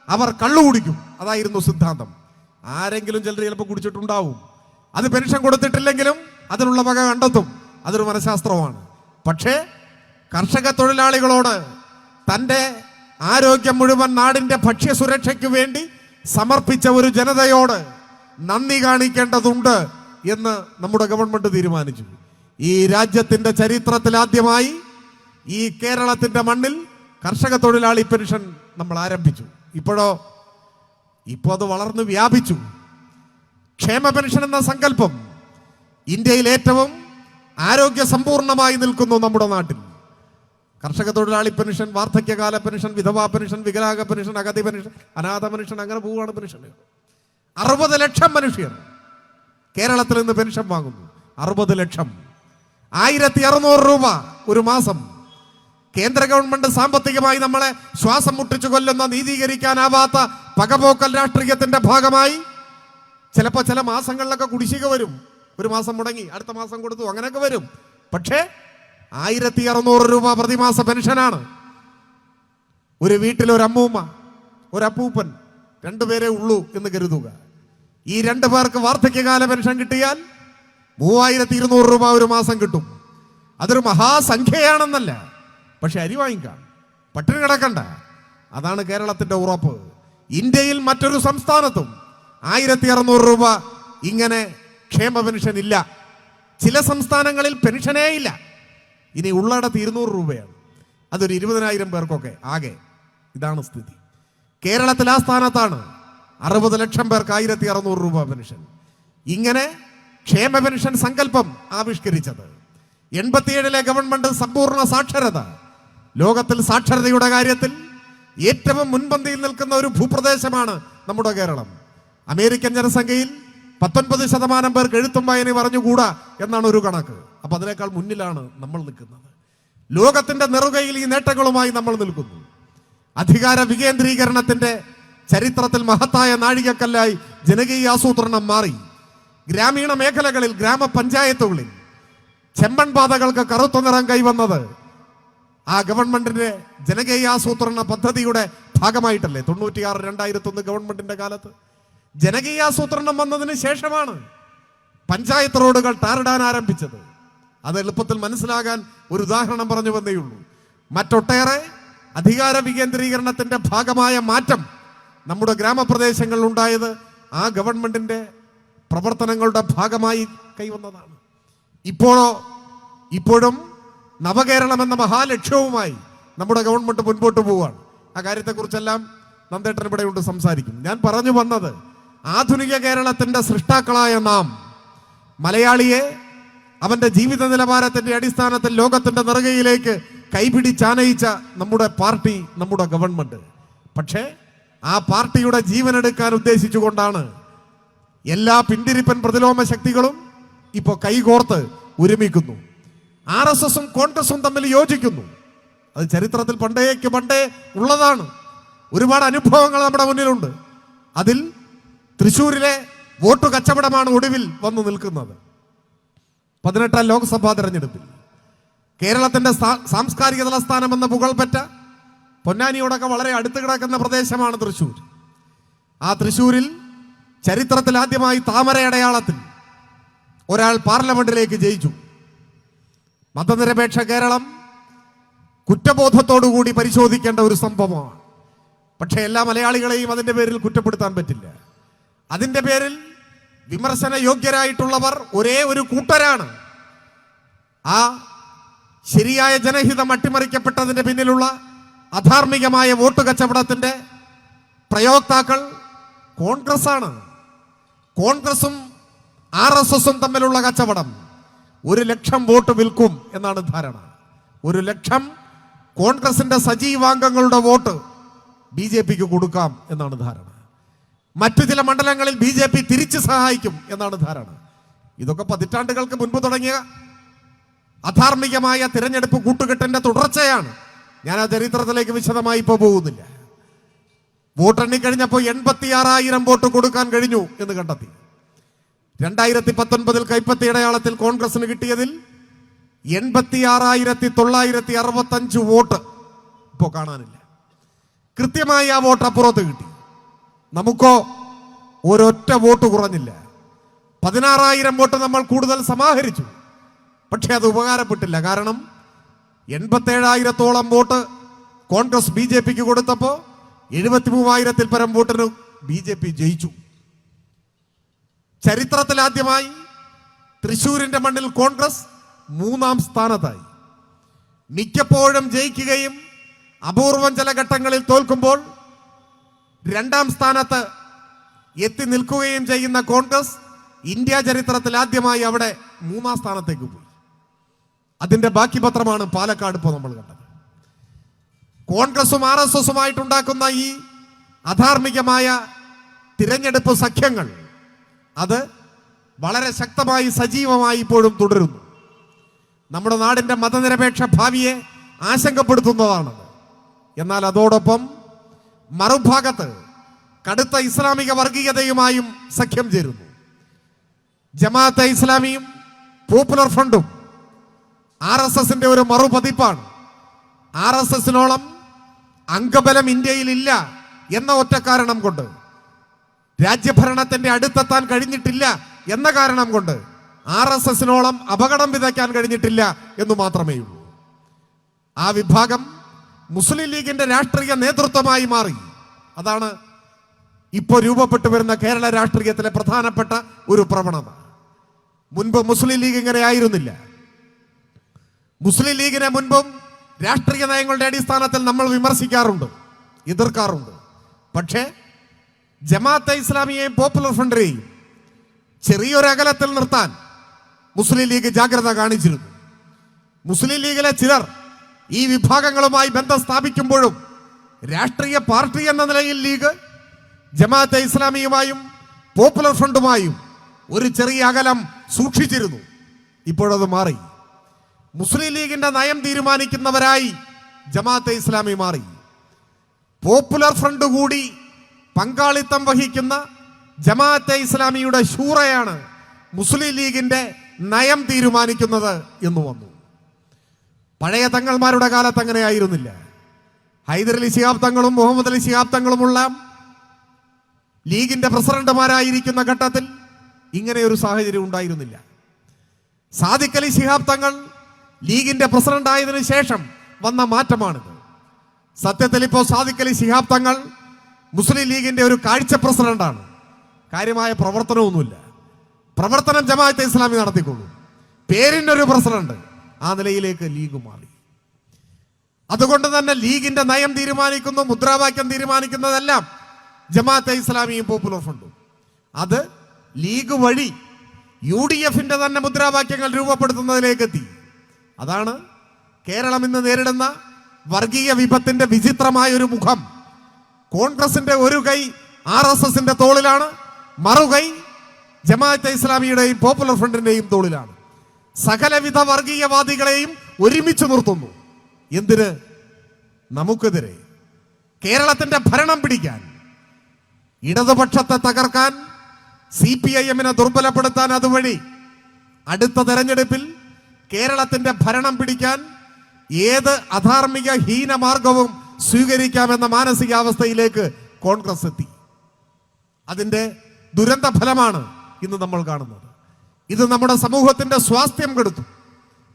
അവർ കള്ളു കുടിക്കും. അതായിരുന്നു സിദ്ധാന്തം. ആരെങ്കിലും ചിലർ ചിലപ്പോൾ കുടിച്ചിട്ടുണ്ടാവും. അത് പെൻഷൻ കൊടുത്തിട്ടില്ലെങ്കിലും അതിനുള്ള വക കണ്ടെത്തും. അതൊരു മനഃശാസ്ത്രമാണ്. പക്ഷേ കർഷക തൊഴിലാളികളോട് തൻ്റെ ആരോഗ്യം മുഴുവൻ നാടിൻ്റെ ഭക്ഷ്യസുരക്ഷയ്ക്ക് വേണ്ടി സമർപ്പിച്ച ഒരു ജനതയോട് നന്ദി കാണിക്കേണ്ടതുണ്ട് എന്ന് നമ്മുടെ ഗവൺമെന്റ് തീരുമാനിച്ചു. ഈ രാജ്യത്തിന്റെ ചരിത്രത്തിൽ ആദ്യമായി ഈ കേരളത്തിന്റെ മണ്ണിൽ കർഷക തൊഴിലാളി പെൻഷൻ നമ്മൾ ആരംഭിച്ചു. ഇപ്പോൾ അത് വളർന്ന് വ്യാപിച്ചു. ക്ഷേമ പെൻഷൻ എന്ന സങ്കല്പം ഇന്ത്യയിൽ ഏറ്റവും ആരോഗ്യ സമ്പൂർണമായി നിൽക്കുന്നു നമ്മുടെ നാട്ടിൽ. കർഷക തൊഴിലാളി പെൻഷൻ, വാർദ്ധക്യകാല പെൻഷൻ, വിധവാ പെൻഷൻ, വികലാംഗ പെൻഷൻ, അഗതി പെൻഷൻ, അനാഥ പെൻഷൻ, അങ്ങനെ പോവുകയാണ് പെൻഷൻ. 60 ലക്ഷം മനുഷ്യർ കേരളത്തിൽ നിന്ന് പെൻഷൻ വാങ്ങുന്നു. 60 ലക്ഷം. 1600 രൂപ ഒരു മാസം. കേന്ദ്ര ഗവൺമെന്റ് സാമ്പത്തികമായി നമ്മളെ ശ്വാസം മുട്ടിച്ചു കൊല്ലുന്ന, നീതീകരിക്കാനാവാത്ത പകപോക്കൽ രാഷ്ട്രീയത്തിന്റെ ഭാഗമായി ചിലപ്പോൾ ചില മാസങ്ങളിലൊക്കെ കുടിശ്ശിക വരും. ഒരു മാസം മുടങ്ങി, അടുത്ത മാസം കൊടുത്തു, അങ്ങനെയൊക്കെ വരും. പക്ഷേ 1600 രൂപ പ്രതിമാസ പെൻഷനാണ്. ഒരു വീട്ടിൽ ഒരു അമ്മൂമ്മ, ഒരു അപ്പൂപ്പൻ, 2 പേരേ ഉള്ളൂ എന്ന് കരുതുക. ഈ 2 പേർക്ക് വാർദ്ധക്യകാല പെൻഷൻ കിട്ടിയാൽ 3200 രൂപ ഒരു മാസം കിട്ടും. അതൊരു മഹാസംഖ്യയാണെന്നല്ല, പക്ഷെ അരി വാങ്ങിക്കാം, പട്ടിണി കിടക്കണ്ട. അതാണ് കേരളത്തിന്റെ ഉറപ്പ്. ഇന്ത്യയിൽ മറ്റൊരു സംസ്ഥാനത്തും 1600 രൂപ ഇങ്ങനെ ക്ഷേമ പെൻഷൻ ഇല്ല. ചില സംസ്ഥാനങ്ങളിൽ പെൻഷനേ ഇല്ല. ഇനി ഉള്ളിടത്ത് 200 രൂപയാണ്. അതൊരു 20,000 പേർക്കൊക്കെ ആകെ. ഇതാണ് സ്ഥിതി. കേരളത്തിൽ ആ സ്ഥാനത്താണ് 60 ലക്ഷം പേർക്ക് 1600 രൂപ പെൻഷൻ. ഇങ്ങനെ ക്ഷേമ പെൻഷൻ സങ്കല്പം ആവിഷ്കരിച്ചത് 87-ലെ ഗവൺമെന്റ് സമ്പൂർണ്ണ സാക്ഷരത. ലോകത്തിൽ സാക്ഷരതയുടെ കാര്യത്തിൽ ഏറ്റവും മുൻപന്തിയിൽ നിൽക്കുന്ന ഒരു ഭൂപ്രദേശമാണ് നമ്മുടെ കേരളം. അമേരിക്കൻ ജനസംഖ്യയിൽ 19% പേർക്ക് എഴുത്തും വായനയും അറിഞ്ഞുകൂടാ എന്നാണ് ഒരു കണക്ക്. അപ്പൊ അതിനേക്കാൾ മുന്നിലാണ് നമ്മൾ നിൽക്കുന്നത്. ലോകത്തിന്റെ നെറുകയിൽ ഈ നേട്ടങ്ങളുമായി നമ്മൾ നിൽക്കുന്നു. അധികാര വികേന്ദ്രീകരണത്തിന്റെ ചരിത്രത്തിൽ മഹത്തായ നാഴികക്കല്ലായി ജനകീയ ആസൂത്രണം മാറി. ഗ്രാമീണ മേഖലകളിൽ, ഗ്രാമപഞ്ചായത്തുകളിൽ ചെമ്പൻ പാതകൾക്ക് കറുത്ത നിറം കൈവന്നത് ആ ഗവൺമെന്റിന്റെ ജനകീയ ആസൂത്രണ പദ്ധതിയുടെ ഭാഗമായിട്ടല്ലേ? 96-2001 ഗവൺമെന്റിന്റെ കാലത്ത് ജനകീയാസൂത്രണം വന്നതിന് ശേഷമാണ് പഞ്ചായത്ത് റോഡുകൾ ടാറിടാൻ ആരംഭിച്ചത്. അത് എളുപ്പത്തിൽ മനസ്സിലാകാൻ ഒരു ഉദാഹരണം പറഞ്ഞു വന്നേയുള്ളൂ. മറ്റൊട്ടേറെ അധികാര വികേന്ദ്രീകരണത്തിന്റെ ഭാഗമായ മാറ്റം നമ്മുടെ ഗ്രാമപ്രദേശങ്ങളിൽ ഉണ്ടായത് ആ ഗവൺമെന്റിന്റെ പ്രവർത്തനങ്ങളുടെ ഭാഗമായി കൈവന്നതാണ്. ഇപ്പോഴും നവകേരളം എന്ന മഹാലക്ഷ്യവുമായി നമ്മുടെ ഗവൺമെന്റ് മുൻപോട്ട് പോവുകയാണ്. ആ കാര്യത്തെക്കുറിച്ചെല്ലാം നന്ദേട്ടൻ ഇവിടെയുണ്ട്, സംസാരിക്കും. ഞാൻ പറഞ്ഞു വന്നത്, ആധുനിക കേരളത്തിന്റെ സൃഷ്ടാക്കളായ നാം മലയാളിയെ അവന്റെ ജീവിത നിലവാരത്തിന്റെ അടിസ്ഥാനത്തിൽ ലോകത്തിന്റെ നെറുകയിലേക്ക് കൈപിടിച്ചാനയിച്ച നമ്മുടെ പാർട്ടി, നമ്മുടെ ഗവൺമെന്റ്. പക്ഷേ ആ പാർട്ടിയുടെ ജീവനെടുക്കാൻ ഉദ്ദേശിച്ചുകൊണ്ടാണ് എല്ലാ പിന്തിരിപ്പൻ പ്രതിലോമ ശക്തികളും ഇപ്പോൾ കൈകോർത്ത് ഒരുമിക്കുന്നു. RSSും കോൺഗ്രസും തമ്മിൽ യോജിക്കുന്നു. അത് ചരിത്രത്തിൽ പണ്ടേ ഉള്ളതാണ്. ഒരുപാട് അനുഭവങ്ങൾ നമ്മുടെ മുന്നിലുണ്ട്. അതിൽ തൃശ്ശൂരിലെ വോട്ട് കച്ചവടമാണ് ഒടുവിൽ വന്നു നിൽക്കുന്നത്. 18ാം ലോക്സഭാ തെരഞ്ഞെടുപ്പിൽ കേരളത്തിന്റെ സാംസ്കാരിക തലസ്ഥാനം എന്ന പുകൾപെറ്റ പൊന്നാനിയോടൊക്കെ വളരെ അടുത്ത് കിടക്കുന്ന പ്രദേശമാണ് തൃശ്ശൂർ. ആ തൃശ്ശൂരിൽ ചരിത്രത്തിൽ ആദ്യമായി താമര അടയാളത്തിൽ ഒരാൾ പാർലമെന്റിലേക്ക് ജയിച്ചു. മതനിരപേക്ഷ കേരളം കുറ്റബോധത്തോടുകൂടി പരിശോധിക്കേണ്ട ഒരു സംഭവമാണ്. പക്ഷേ എല്ലാ മലയാളികളെയും അതിൻ്റെ പേരിൽ കുറ്റപ്പെടുത്താൻ പറ്റില്ല. അതിൻ്റെ പേരിൽ വിമർശന യോഗ്യരായിട്ടുള്ളവർ ഒരേ ഒരു കൂട്ടരാണ്. ആ ശരിയായ ജനഹിതം അട്ടിമറിക്കപ്പെട്ടതിൻ്റെ പിന്നിലുള്ള അധാർമികമായ വോട്ട് കച്ചവടത്തിൻ്റെ പ്രയോക്താക്കൾ കോൺഗ്രസ്സാണ്. കോൺഗ്രസും RSSും തമ്മിലുള്ള കച്ചവടം 1,00,000 വോട്ട് വിൽക്കും എന്നാണ് ധാരണ. 1,00,000 കോൺഗ്രസിന്റെ സജീവാംഗങ്ങളുടെ വോട്ട് BJPക്ക് കൊടുക്കാം എന്നാണ് ധാരണ. മറ്റു ചില മണ്ഡലങ്ങളിൽ BJP തിരിച്ചു സഹായിക്കും എന്നാണ് ധാരണ. ഇതൊക്കെ പതിറ്റാണ്ടുകൾക്ക് മുൻപ് തുടങ്ങിയ അധാർമികമായ തിരഞ്ഞെടുപ്പ് കൂട്ടുകെട്ടിന്റെ തുടർച്ചയാണ്. ഞാൻ ആ ചരിത്രത്തിലേക്ക് വിശദമായി ഇപ്പോൾ പോകുന്നില്ല. വോട്ടെണ്ണി കഴിഞ്ഞപ്പോൾ 86,000 വോട്ട് കൊടുക്കാൻ കഴിഞ്ഞു എന്ന് കണ്ടെത്തി. 2019 കൈപ്പത്തി അടയാളത്തിൽ കോൺഗ്രസിന് കിട്ടിയതിൽ 86,965 വോട്ട് ഇപ്പോൾ കാണാനില്ല. കൃത്യമായി ആ വോട്ട് അപ്പുറത്ത് കിട്ടി. നമുക്കോ ഒരൊറ്റ വോട്ട് കുറഞ്ഞില്ല. 16,000 വോട്ട് നമ്മൾ കൂടുതൽ സമാഹരിച്ചു. പക്ഷെ അത് ഉപകാരപ്പെട്ടില്ല. കാരണം 87,000-ഓളം വോട്ട് കോൺഗ്രസ് BJPക്ക് കൊടുത്തപ്പോൾ 73,000-ൽ പരം വോട്ടിന് BJP ജയിച്ചു. ചരിത്രത്തിൽ ആദ്യമായി തൃശ്ശൂരിന്റെ മണ്ണിൽ കോൺഗ്രസ് 3ാം സ്ഥാനത്തായി. മിക്കപ്പോഴും ജയിക്കുകയും അപൂർവം ചില ഘട്ടങ്ങളിൽ തോൽക്കുമ്പോൾ 2ാം സ്ഥാനത്ത് എത്തി നിൽക്കുകയും ചെയ്യുന്ന കോൺഗ്രസ് ഇന്ത്യ ചരിത്രത്തിൽ ആദ്യമായി അവിടെ 3ാം സ്ഥാനത്തേക്ക് പോയി. അതിന്റെ ബാക്കി പത്രമാണ് പാലക്കാട് ഇപ്പോൾ നമ്മൾ കണ്ടത്. കോൺഗ്രസും RSSുമായിട്ടുണ്ടാക്കുന്ന ഈ അധാർമികമായ തിരഞ്ഞെടുപ്പ് സഖ്യങ്ങൾ അത് വളരെ ശക്തമായി സജീവമായി ഇപ്പോഴും തുടരുന്നു. നമ്മുടെ നാടിന്റെ മതനിരപേക്ഷ ഭാവിയെ ആശങ്കപ്പെടുത്തുന്നതാണ്. എന്നാൽ അതോടൊപ്പം മറുഭാഗത്ത് കടുത്ത ഇസ്ലാമിക വർഗീയതയുമായും സഖ്യം ചേരുന്നു. ജമാഅത്തെ ഇസ്ലാമിയും പോപ്പുലർ ഫ്രണ്ടും RSSന്റെ ഒരു മറുപതിപ്പാണ്. RSSനോളം അംഗബലം ഇന്ത്യയിൽ ഇല്ല എന്ന ഒറ്റ കാരണം കൊണ്ട്, രാജ്യഭരണത്തിന്റെ അടുത്തെത്താൻ കഴിഞ്ഞിട്ടില്ല എന്ന കാരണം കൊണ്ട് RSSനോളം അപകടം വിതയ്ക്കാൻ കഴിഞ്ഞിട്ടില്ല എന്ന് മാത്രമേ ഉള്ളൂ. ആ വിഭാഗം മുസ്ലിം ലീഗിന്റെ രാഷ്ട്രീയ നേതൃത്വമായി മാറി. അതാണ് ഇപ്പോൾ രൂപപ്പെട്ടു വരുന്ന കേരള രാഷ്ട്രീയത്തിലെ പ്രധാനപ്പെട്ട ഒരു പ്രവണത. മുൻപ് മുസ്ലിം ലീഗ് ഇങ്ങനെ ആയിരുന്നില്ല. മുസ്ലിം ലീഗിനെ മുൻപും രാഷ്ട്രീയ നയങ്ങളുടെ അടിസ്ഥാനത്തിൽ നമ്മൾ വിമർശിക്കാറുണ്ട്, എതിർക്കാറുണ്ട്. പക്ഷേ ജമാഅത്തെ ഇസ്ലാമിയെയും പോപ്പുലർ ഫ്രണ്ടിനെയും ചെറിയൊരു അകലത്തിൽ നിർത്താൻ മുസ്ലിം ലീഗ് ജാഗ്രത കാണിച്ചിരുന്നു. മുസ്ലിം ലീഗിലെ ചിലർ ഈ വിഭാഗങ്ങളുമായി ബന്ധം സ്ഥാപിക്കുമ്പോഴും രാഷ്ട്രീയ പാർട്ടി എന്ന നിലയിൽ ലീഗ് ജമാഅത്തെ ഇസ്ലാമിയുമായും പോപ്പുലർ ഫ്രണ്ടുമായും ഒരു ചെറിയ അകലം സൂക്ഷിച്ചിരുന്നു. ഇപ്പോഴത് മാറി. മുസ്ലിം ലീഗിന്റെ നയം തീരുമാനിക്കുന്നവരായി ജമാഅത്തെ ഇസ്ലാമി മാറി. പോപ്പുലർ ഫ്രണ്ട് കൂടി പങ്കാളിത്തം വഹിക്കുന്ന ജമാഅത്തെ ഇസ്ലാമിയുടെ ശൂറയാണ് മുസ്ലിം ലീഗിന്റെ നയം തീരുമാനിക്കുന്നത് എന്ന് വന്നു. പഴയ തങ്ങൾമാരുടെ കാലത്ത് അങ്ങനെ ആയിരുന്നില്ല. ഹൈദരലി ശിഹാബ് തങ്ങളും മുഹമ്മദ് അലി ശിഹാബ് തങ്ങളുമുള്ള ലീഗിന്റെ പ്രസിഡന്റുമാരായിരിക്കുന്ന ഘട്ടത്തിൽ ഇങ്ങനെ ഒരു സാഹചര്യം ഉണ്ടായിരുന്നില്ല. സാദിഖ് അലി ശിഹാബ് തങ്ങൾ ലീഗിന്റെ പ്രസിഡന്റ് ആയതിനു ശേഷം വന്ന മാറ്റമാണിത്. സത്യത്തിൽ ഇപ്പോൾ സാദിഖ് അലി ശിഹാബ് തങ്ങൾ മുസ്ലിം ലീഗിന്റെ ഒരു കാഴ്ച പ്രസിഡന്റാണ്. കാര്യമായ പ്രവർത്തനമൊന്നുമില്ല. പ്രവർത്തനം ജമാഅത്തെ ഇസ്ലാമി നടത്തിക്കൊള്ളൂ. പേരിനൊരു പ്രസിഡന്റ്. ആ നിലയിലേക്ക് ലീഗ് മാറി. അതുകൊണ്ട് തന്നെ ലീഗിന്റെ നയം തീരുമാനിക്കുന്നു, മുദ്രാവാക്യം തീരുമാനിക്കുന്നതെല്ലാം ജമാഅത്തെ ഇസ്ലാമിയും പോപ്പുലർ ഫ്രണ്ടും. അത് ലീഗ് വഴി UDFന്റെ തന്നെ മുദ്രാവാക്യങ്ങൾ രൂപപ്പെടുത്തുന്നതിലേക്ക് എത്തി. അതാണ് കേരളം ഇന്ന് നേരിടുന്ന വർഗീയ വിപത്തിന്റെ വിചിത്രമായ ഒരു മുഖം. കോൺഗ്രസിന്റെ ഒരു കൈ RSSന്റെ തോളിലാണ്, മറുകൈ ജമാഅത്തെ ഇസ്ലാമിയുടെയും പോപ്പുലർ ഫ്രണ്ടിന്റെയും തോളിലാണ്. സകലവിധ വർഗീയവാദികളെയും ഒരുമിച്ച് നിർത്തുന്നു. എന്തിന്? നമുക്കെതിരെ കേരളത്തിന്റെ ഭരണം പിടിക്കാൻ, ഇടതുപക്ഷത്തെ തകർക്കാൻ, CPIM-നെ ദുർബലപ്പെടുത്താൻ, അതുവഴി അടുത്ത തെരഞ്ഞെടുപ്പിൽ കേരളത്തിന്റെ ഭരണം പിടിക്കാൻ ഏത് അധാർമിക ഹീനമാർഗവും സ്വീകരിക്കാമെന്ന മാനസികാവസ്ഥയിലേക്ക് കോൺഗ്രസ് എത്തി. അതിന്റെ ദുരന്ത ഫലമാണ് ഇന്ന് നമ്മൾ കാണുന്നത്. ഇത് നമ്മുടെ സമൂഹത്തിന്റെ സ്വാസ്ഥ്യം കെടുത്തും,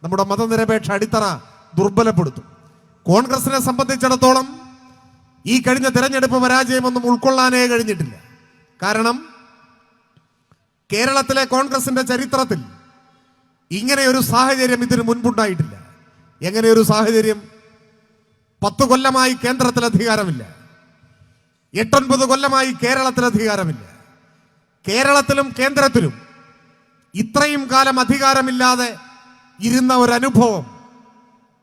നമ്മുടെ മതനിരപേക്ഷ അടിത്തറ ദുർബലപ്പെടുത്തും. കോൺഗ്രസിനെ സംബന്ധിച്ചിടത്തോളം ഈ കഴിഞ്ഞ തെരഞ്ഞെടുപ്പ് പരാജയമൊന്നും ഉൾക്കൊള്ളാനേ കഴിഞ്ഞിട്ടില്ല. കാരണം കേരളത്തിലെ കോൺഗ്രസിന്റെ ചരിത്രത്തിൽ ഇങ്ങനെയൊരു സാഹചര്യം ഇതിനു മുൻപുണ്ടായിട്ടില്ല. എങ്ങനെയൊരു സാഹചര്യം? 10 കൊല്ലമായി കേന്ദ്രത്തിൽ അധികാരമില്ല, 8-9 കൊല്ലമായി കേരളത്തിൽ അധികാരമില്ല. കേരളത്തിലും കേന്ദ്രത്തിലും ഇത്രയും കാലം അധികാരമില്ലാതെ ഇരുന്ന ഒരു അനുഭവം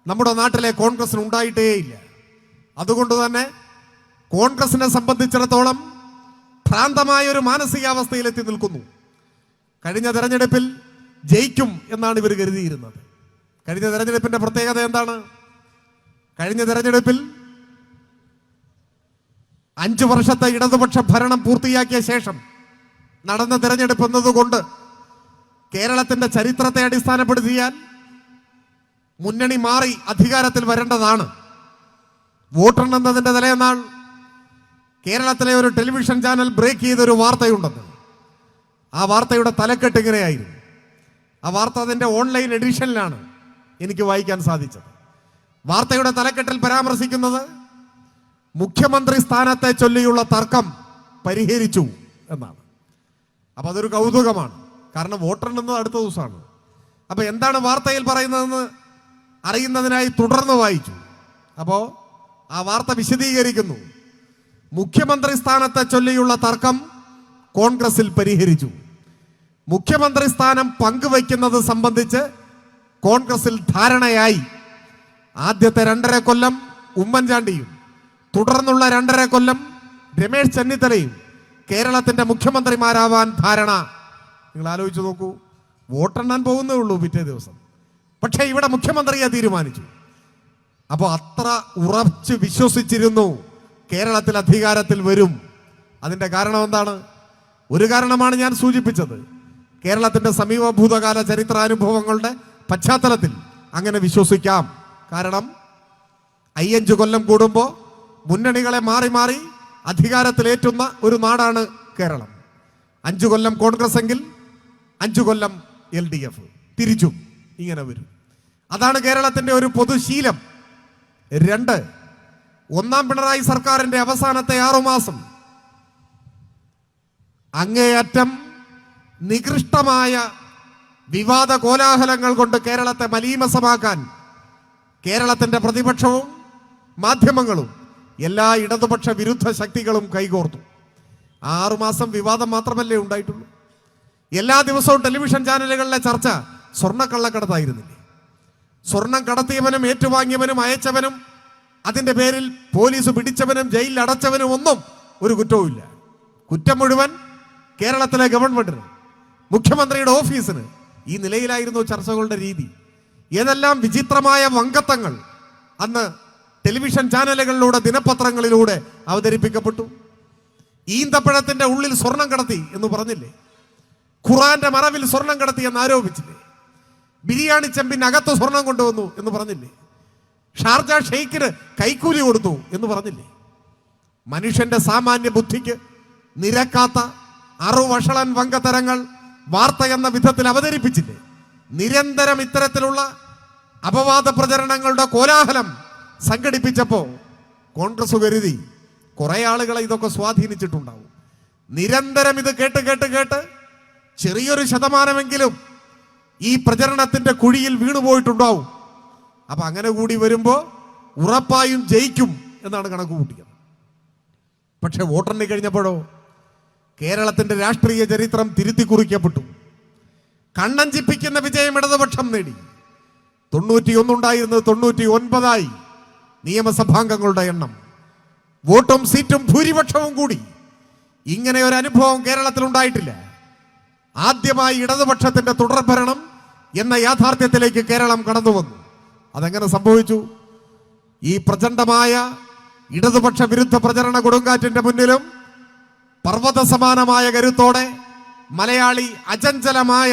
നമ്മുടെ നാട്ടിലെ കോൺഗ്രസിന് ഉണ്ടായിട്ടേയില്ല. അതുകൊണ്ട് തന്നെ കോൺഗ്രസിനെ സംബന്ധിച്ചിടത്തോളം ഭ്രാന്തമായ ഒരു മാനസികാവസ്ഥയിലെത്തി നിൽക്കുന്നു. കഴിഞ്ഞ തെരഞ്ഞെടുപ്പിൽ ജയിക്കും എന്നാണ് ഇവർ കരുതിയിരുന്നത്. കഴിഞ്ഞ തെരഞ്ഞെടുപ്പിന്റെ പ്രത്യേകത എന്താണ്? കഴിഞ്ഞ തെരഞ്ഞെടുപ്പിൽ 5 വർഷത്തെ ഇടതുപക്ഷ ഭരണം പൂർത്തിയാക്കിയ ശേഷം നടന്ന തെരഞ്ഞെടുപ്പ് എന്നതുകൊണ്ട് കേരളത്തിന്റെ ചരിത്രത്തെ അടിസ്ഥാനപ്പെടുത്തിയാൽ മുന്നണി മാറി അധികാരത്തിൽ വരേണ്ടതാണ്. വോട്ടെണ്ണുന്നതിന്റെ തലേന്നാൾ കേരളത്തിലെ ഒരു ടെലിവിഷൻ ചാനൽ ബ്രേക്ക് ചെയ്തൊരു വാർത്തയുണ്ടെന്ന്. ആ വാർത്തയുടെ തലക്കെട്ട് ഇങ്ങനെയായിരുന്നു. ആ വാർത്ത അതിന്റെ ഓൺലൈൻ എഡിഷനിലാണ് എനിക്ക് വായിക്കാൻ സാധിച്ചത്. വാർത്തയുടെ തലക്കെട്ടിൽ പരാമർശിക്കുന്നത് മുഖ്യമന്ത്രി സ്ഥാനത്തെ ചൊല്ലിയുള്ള തർക്കം പരിഹരിച്ചു എന്നാണ്. അപ്പൊ അതൊരു കൗതുകമാണ്. കാരണം വോട്ടെണ്ണുന്നത് അടുത്ത ദിവസമാണ്. അപ്പൊ എന്താണ് വാർത്തയിൽ പറയുന്നതെന്ന് അറിയുന്നതിനായി തുടർന്ന് വായിച്ചു. അപ്പോ ആ വാർത്ത വിശദീകരിക്കുന്നു. മുഖ്യമന്ത്രി സ്ഥാനത്തെ ചൊല്ലിയുള്ള തർക്കം കോൺഗ്രസിൽ പരിഹരിച്ചു. മുഖ്യമന്ത്രി സ്ഥാനം പങ്കുവയ്ക്കുന്നത് സംബന്ധിച്ച് കോൺഗ്രസിൽ ധാരണയായി. ആദ്യത്തെ 2.5 കൊല്ലം ഉമ്മൻചാണ്ടിയും തുടർന്നുള്ള 2.5 കൊല്ലം രമേശ് ചെന്നിത്തലയും കേരളത്തിന്റെ മുഖ്യമന്ത്രിമാരാവാൻ ധാരണ. നിങ്ങൾ ആലോചിച്ച് നോക്കൂ, വോട്ടെണ്ണാൻ പോകുന്നേ ഉള്ളൂ പിറ്റേ ദിവസം. പക്ഷേ ഇവിടെ മുഖ്യമന്ത്രിയെ തീരുമാനിച്ചു. അപ്പോൾ അത്ര ഉറച്ചു വിശ്വസിച്ചിരുന്നു കേരളത്തിൽ അധികാരത്തിൽ വരും. അതിന്റെ കാരണം എന്താണ്? ഒരു കാരണമാണ് ഞാൻ സൂചിപ്പിച്ചത്. കേരളത്തിന്റെ സമീപ ഭൂതകാല ചരിത്രാനുഭവങ്ങളുടെ പശ്ചാത്തലത്തിൽ അങ്ങനെ വിശ്വസിക്കാം. കാരണം 5 കൊല്ലം കൂടുമ്പോൾ മുന്നണികളെ മാറി മാറി അധികാരത്തിലേറ്റുന്ന ഒരു നാടാണ് കേരളം. 5 കൊല്ലം കോൺഗ്രസ് എങ്കിൽ 5 കൊല്ലം LDF, തിരിച്ചും ഇങ്ങനെ വരും. അതാണ് കേരളത്തിന്റെ ഒരു പൊതുശീലം. 2, ഒന്നാം പിണറായി സർക്കാരിന്റെ അവസാനത്തെ 6 മാസം അങ്ങേയറ്റം നികൃഷ്ടമായ വിവാദ കോലാഹലങ്ങൾ കൊണ്ട് കേരളത്തെ മലീമസമാക്കാൻ കേരളത്തിന്റെ പ്രതിപക്ഷവും മാധ്യമങ്ങളും എല്ലാ ഇടതുപക്ഷ വിരുദ്ധ ശക്തികളും കൈകോർത്തു. 6 മാസം വിവാദം മാത്രമല്ലേ ഉണ്ടായിട്ടുള്ളൂ. എല്ലാ ദിവസവും ടെലിവിഷൻ ചാനലുകളിലെ ചർച്ച സ്വർണ്ണക്കള്ളക്കടത്തായിരുന്നില്ലേ? സ്വർണം കടത്തിയവനും ഏറ്റുവാങ്ങിയവനും അയച്ചവനും അതിന്റെ പേരിൽ പോലീസ് പിടിച്ചവനും ജയിലിൽ അടച്ചവനും ഒന്നും ഒരു കുറ്റവുമില്ല. കുറ്റം മുഴുവൻ കേരളത്തിലെ ഗവൺമെന്റിന്, മുഖ്യമന്ത്രിയുടെ ഓഫീസിന്. ഈ നിലയിലായിരുന്നു ചർച്ചകളുടെ രീതി. ഏതെല്ലാം വിചിത്രമായ വങ്കത്തങ്ങൾ അന്ന് ടെലിവിഷൻ ചാനലുകളിലൂടെ ദിനപത്രങ്ങളിലൂടെ അവതരിപ്പിക്കപ്പെട്ടു. ഈന്തപ്പഴത്തിന്റെ ഉള്ളിൽ സ്വർണം കടത്തി എന്ന് പറഞ്ഞില്ലേ? ഖുറാന്റെ മറവിൽ സ്വർണം കടത്തി എന്ന് ആരോപിച്ചില്ലേ? ബിരിയാണി ചെമ്പിനകത്ത് സ്വർണം കൊണ്ടുവന്നു എന്ന് പറഞ്ഞില്ലേ? ഷാർജ ഷെയ്ഖിന് കൈക്കൂലി കൊടുത്തു എന്ന് പറഞ്ഞില്ലേ? മനുഷ്യന്റെ സാമാന്യ ബുദ്ധിക്ക് നിരക്കാത്ത അറുവഷളൻ വങ്കത്തരങ്ങൾ വാർത്ത എന്ന വിധത്തിൽ അവതരിപ്പിച്ചില്ലേ? നിരന്തരം ഇത്തരത്തിലുള്ള അപവാദ പ്രചരണങ്ങളുടെ കോലാഹലം സംഘടിപ്പിച്ചപ്പോ കോൺഗ്രസ് കരുതി കുറെ ആളുകളെ ഇതൊക്കെ സ്വാധീനിച്ചിട്ടുണ്ടാവും. നിരന്തരം ഇത് കേട്ട് കേട്ട് കേട്ട് ചെറിയൊരു ശതമാനമെങ്കിലും ഈ പ്രചരണത്തിന്റെ കുഴിയിൽ വീണുപോയിട്ടുണ്ടാവും. അപ്പൊ അങ്ങനെ കൂടി വരുമ്പോ ഉറപ്പായും ജയിക്കും എന്നാണ് കണക്ക് കൂട്ടിയത്. പക്ഷെ വോട്ടെണ്ണി കഴിഞ്ഞപ്പോഴോ കേരളത്തിന്റെ രാഷ്ട്രീയ ചരിത്രം തിരുത്തി കുറിക്കപ്പെട്ടു. കണ്ണഞ്ചിപ്പിക്കുന്ന വിജയം ഇടതുപക്ഷം നേടി. 91 ഉണ്ടായിരുന്നത് 99 നിയമസഭാംഗങ്ങളുടെ എണ്ണം. വോട്ടും സീറ്റും ഭൂരിപക്ഷവും കൂടി. ഇങ്ങനെ ഒരു അനുഭവം കേരളത്തിൽ ഉണ്ടായിട്ടില്ല. ആദ്യമായി ഇടതുപക്ഷത്തിന്റെ തുടർഭരണം എന്ന യാഥാർത്ഥ്യത്തിലേക്ക് കേരളം കടന്നു വന്നു. അതെങ്ങനെ സംഭവിച്ചു? ഈ പ്രചണ്ഡമായ ഇടതുപക്ഷ വിരുദ്ധ പ്രചരണ കൊടുങ്കാറ്റിന്റെ മുന്നിലും പർവ്വത സമാനമായ കരുത്തോടെ മലയാളി അചഞ്ചലമായ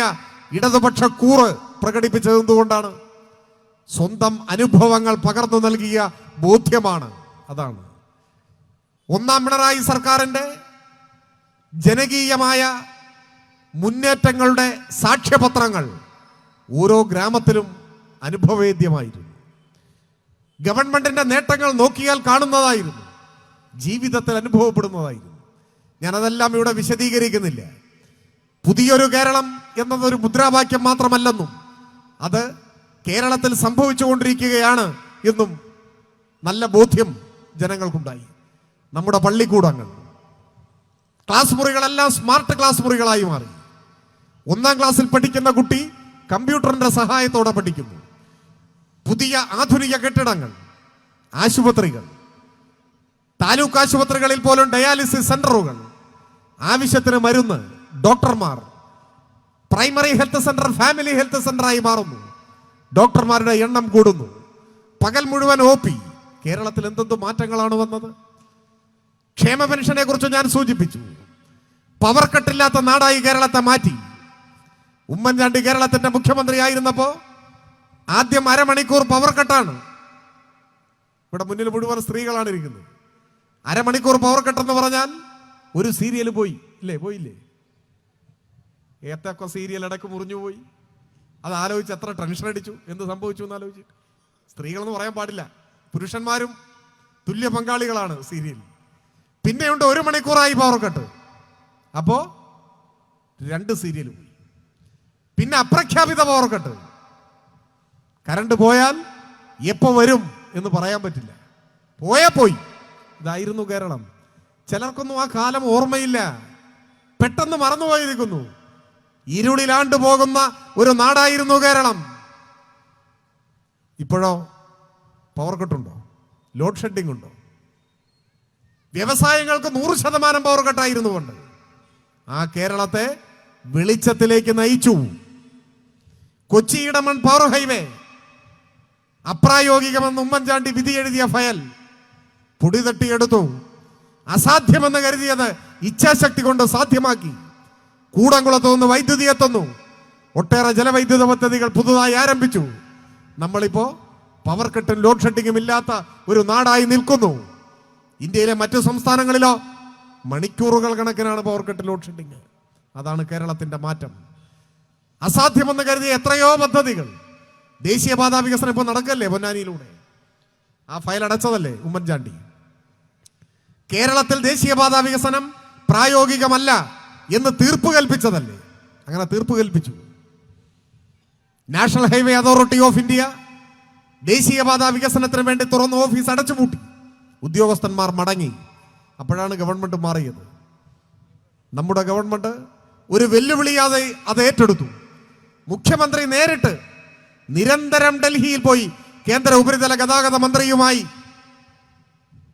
ഇടതുപക്ഷ കൂറ് പ്രകടിപ്പിച്ചത് എന്തുകൊണ്ടാണ്? സ്വന്തം അനുഭവങ്ങൾ പകർന്നു നൽകിയ ബോധ്യമാണ്. അതാണ് ഒന്നാം പിണറായി സർക്കാരിന്റെ ജനകീയമായ മുന്നേറ്റങ്ങളുടെ സാക്ഷ്യപത്രങ്ങൾ ഓരോ ഗ്രാമത്തിലും അനുഭവവേദ്യമായിരുന്നു. ഗവൺമെന്റിന്റെ നേട്ടങ്ങൾ നോക്കിയാൽ കാണുന്നതായിരുന്നു, ജീവിതത്തിൽ അനുഭവപ്പെടുന്നതായിരുന്നു. ഞാനതെല്ലാം ഇവിടെ വിശദീകരിക്കുന്നില്ല. പുതിയൊരു കേരളം എന്നതൊരു മുദ്രാവാക്യം മാത്രമല്ലെന്നും അത് കേരളത്തിൽ സംഭവിച്ചുകൊണ്ടിരിക്കുകയാണ് എന്നും നല്ല ബോധ്യം ജനങ്ങൾക്കുണ്ടായി. നമ്മുടെ പള്ളിക്കൂടങ്ങൾ, ക്ലാസ് മുറികളെല്ലാം സ്മാർട്ട് ക്ലാസ് മുറികളായി മാറി. 1-ാം ക്ലാസ്സിൽ പഠിക്കുന്ന കുട്ടി കമ്പ്യൂട്ടറിന്റെ സഹായത്തോടെ പഠിക്കുന്നു. പുതിയ ആധുനിക കെട്ടിടങ്ങൾ, ആശുപത്രികൾ, താലൂക്ക് ആശുപത്രികളിൽ പോലും ഡയാലിസിസ് സെന്ററുകൾ, ആവശ്യത്തിന് മരുന്ന്, ഡോക്ടർമാർ, primary health centre family health സെന്ററായി മാറുന്നു. ഡോക്ടർമാരുടെ എണ്ണം കൂടുന്നു. പകൽ മുഴുവൻ OP. കേരളത്തിൽ എന്തെന്ത് മാറ്റങ്ങളാണ് വന്നത്? ക്ഷേമ പെൻഷനെ കുറിച്ച് ഞാൻ സൂചിപ്പിച്ചു. പവർ കട്ടില്ലാത്ത നാടായി കേരളത്തെ മാറ്റി. ഉമ്മൻചാണ്ടി കേരളത്തിന്റെ മുഖ്യമന്ത്രി ആയിരുന്നപ്പോ ആദ്യം അരമണിക്കൂർ പവർ കട്ടാണ്. ഇവിടെ മുന്നിൽ മുഴുവൻ സ്ത്രീകളാണ് ഇരിക്കുന്നത്. അരമണിക്കൂർ പവർ കട്ടെന്ന് പറഞ്ഞാൽ ഒരു സീരിയൽ പോയി ഇല്ലേ? പോയില്ലേ? ഏത്തൊക്കെ സീരിയൽ ഇടയ്ക്ക് മുറിഞ്ഞു പോയി. അത് ആലോചിച്ച് എത്ര ടെൻഷൻ അടിച്ചു. എന്ത് സംഭവിച്ചു എന്ന് ആലോചിച്ച്. സ്ത്രീകളെന്ന് പറയാൻ പാടില്ല, പുരുഷന്മാരും തുല്യ പങ്കാളികളാണ് സീരിയൽ. പിന്നെയുണ്ട് 1 മണിക്കൂറായി പവർ കട്ട്. അപ്പോ 2 സീരിയൽ പോയി. പിന്നെ അപ്രഖ്യാപിത പവർ കട്ട്. കറണ്ട് പോയാൽ എപ്പോ വരും എന്ന് പറയാൻ പറ്റില്ല. പോയാ പോയി. ഇതായിരുന്നു കേരളം. ചിലർക്കൊന്നും ആ കാലം ഓർമ്മയില്ല, പെട്ടെന്ന് മറന്നുപോയിരിക്കുന്നു. ഇരുളിലാണ്ട് പോകുന്ന ഒരു നാടായിരുന്നു കേരളം. ഇപ്പോഴോ പവർ കട്ടുണ്ടോ? ലോഡ് ഷെഡിംഗ് ഉണ്ടോ? വ്യവസായങ്ങൾക്ക് 100% പവർ കട്ടായിരുന്നു കൊണ്ട് ആ കേരളത്തെ വെളിച്ചത്തിലേക്ക് നയിച്ചു. കൊച്ചി ഇടമൺ പവർ ഹൈവേ അപ്രായോഗികമെന്ന് ഉമ്മൻചാണ്ടി വിധി എഴുതിയ ഫയൽ പൊടി തട്ടിയെടുത്തു. അസാധ്യമെന്ന് കരുതിയത് ഇച്ഛാശക്തി കൊണ്ട് സാധ്യമാക്കി. കൂടംകുളത്ത് നിന്ന് വൈദ്യുതി എത്തുന്നു. ഒട്ടേറെ ജലവൈദ്യുത പദ്ധതികൾ പുതുതായി ആരംഭിച്ചു. നമ്മളിപ്പോ പവർ കട്ടും ലോഡ് ഷെഡിങ്ങും ഇല്ലാത്ത ഒരു നാടായി നിൽക്കുന്നു. ഇന്ത്യയിലെ മറ്റു സംസ്ഥാനങ്ങളിലോ മണിക്കൂറുകൾ കണക്കിനാണ് പവർ കട്ട്, ലോഡ് ഷെഡിങ്. അതാണ് കേരളത്തിന്റെ മാറ്റം. അസാധ്യമെന്ന് കരുതിയ എത്രയോ പദ്ധതികൾ, ദേശീയപാതാ വികസനം ഇപ്പൊ നടക്കല്ലേ പൊന്നാനിയിലൂടെ. ആ ഫയൽ അടച്ചതല്ലേ ഉമ്മൻചാണ്ടി. കേരളത്തിൽ ദേശീയപാതാ വികസനം പ്രായോഗികമല്ല എന്ന് തീർപ്പ് കൽപ്പിച്ചതല്ലേ. അങ്ങനെ തീർപ്പ് കൽപ്പിച്ചു. National highway authority of India ദേശീയപാതാ വികസനത്തിന് വേണ്ടി തുറന്ന ഓഫീസ് അടച്ചുപൂട്ടി. ഉദ്യോഗസ്ഥന്മാർ മടങ്ങി. അപ്പോഴാണ് ഗവൺമെന്റ് മാറിയത്. നമ്മുടെ ഗവൺമെന്റ് ഒരു വെല്ലുവിളിയാതെ അത് ഏറ്റെടുത്തു. മുഖ്യമന്ത്രി നേരിട്ട് നിരന്തരം ഡൽഹിയിൽ പോയി കേന്ദ്ര ഉപരിതല ഗതാഗത മന്ത്രിയുമായി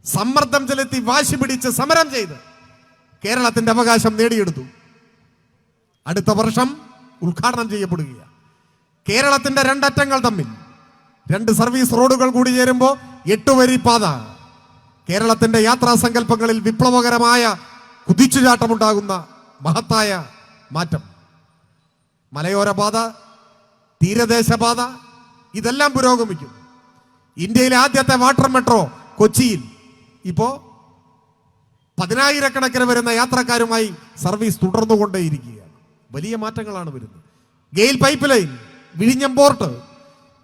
സമ്മർദ്ദം ചെലുത്തി വാശി പിടിച്ച് സമരം ചെയ്ത് കേരളത്തിന്റെ അവകാശം നേടിയെടുത്തു. അടുത്ത വർഷം ഉദ്ഘാടനം ചെയ്യപ്പെടുകയാണ്. കേരളത്തിന്റെ 2 അറ്റങ്ങൾ തമ്മിൽ 2 സർവീസ് റോഡുകൾ കൂടി ചേരുമ്പോൾ 8 വരി പാത. കേരളത്തിന്റെ യാത്രാ സങ്കല്പങ്ങളിൽ വിപ്ലവകരമായ കുതിച്ചുചാട്ടമുണ്ടാകുന്ന മഹത്തായ മാറ്റം. മലയോര പാത, തീരദേശപാത, ഇതെല്ലാം പുരോഗമിക്കും. ഇന്ത്യയിലെ ആദ്യത്തെ വാട്ടർ മെട്രോ കൊച്ചിയിൽ ഇപ്പോ 10,000 വരുന്ന യാത്രക്കാരുമായി സർവീസ് തുടർന്നുകൊണ്ടേയിരിക്കുകയാണ്. വലിയ മാറ്റങ്ങളാണ് വരുന്നത്. ഗെയിൽ പൈപ്പ് ലൈൻ, വിഴിഞ്ഞം പോർട്ട്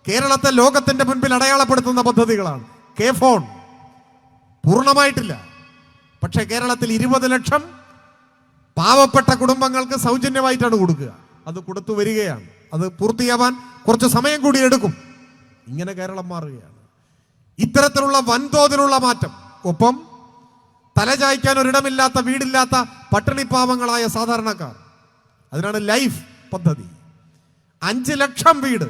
കേരളത്തെ ലോകത്തിന്റെ മുൻപിൽ അടയാളപ്പെടുത്തുന്ന പദ്ധതികളാണ്. കെ ഫോൺ പൂർണ്ണമായിട്ടില്ല, പക്ഷേ കേരളത്തിൽ 20 ലക്ഷം പാവപ്പെട്ട കുടുംബങ്ങൾക്ക് സൗജന്യമായിട്ടാണ് കൊടുക്കുക. അത് കൊടുത്തു വരികയാണ്. അത് പൂർത്തിയാവാൻ കുറച്ച് സമയം കൂടി എടുക്കും. ഇങ്ങനെ കേരളം മാറുകയാണ്. ഇത്തരത്തിലുള്ള വൻതോതിലുള്ള മാറ്റം. ഒപ്പം തലചായ്ക്കാൻ ഒരിടമില്ലാത്ത, വീടില്ലാത്ത പട്ടിണിപ്പാവങ്ങളായ സാധാരണക്കാർ. അതിനാണ് ലൈഫ് പദ്ധതി. 5 ലക്ഷം വീട്.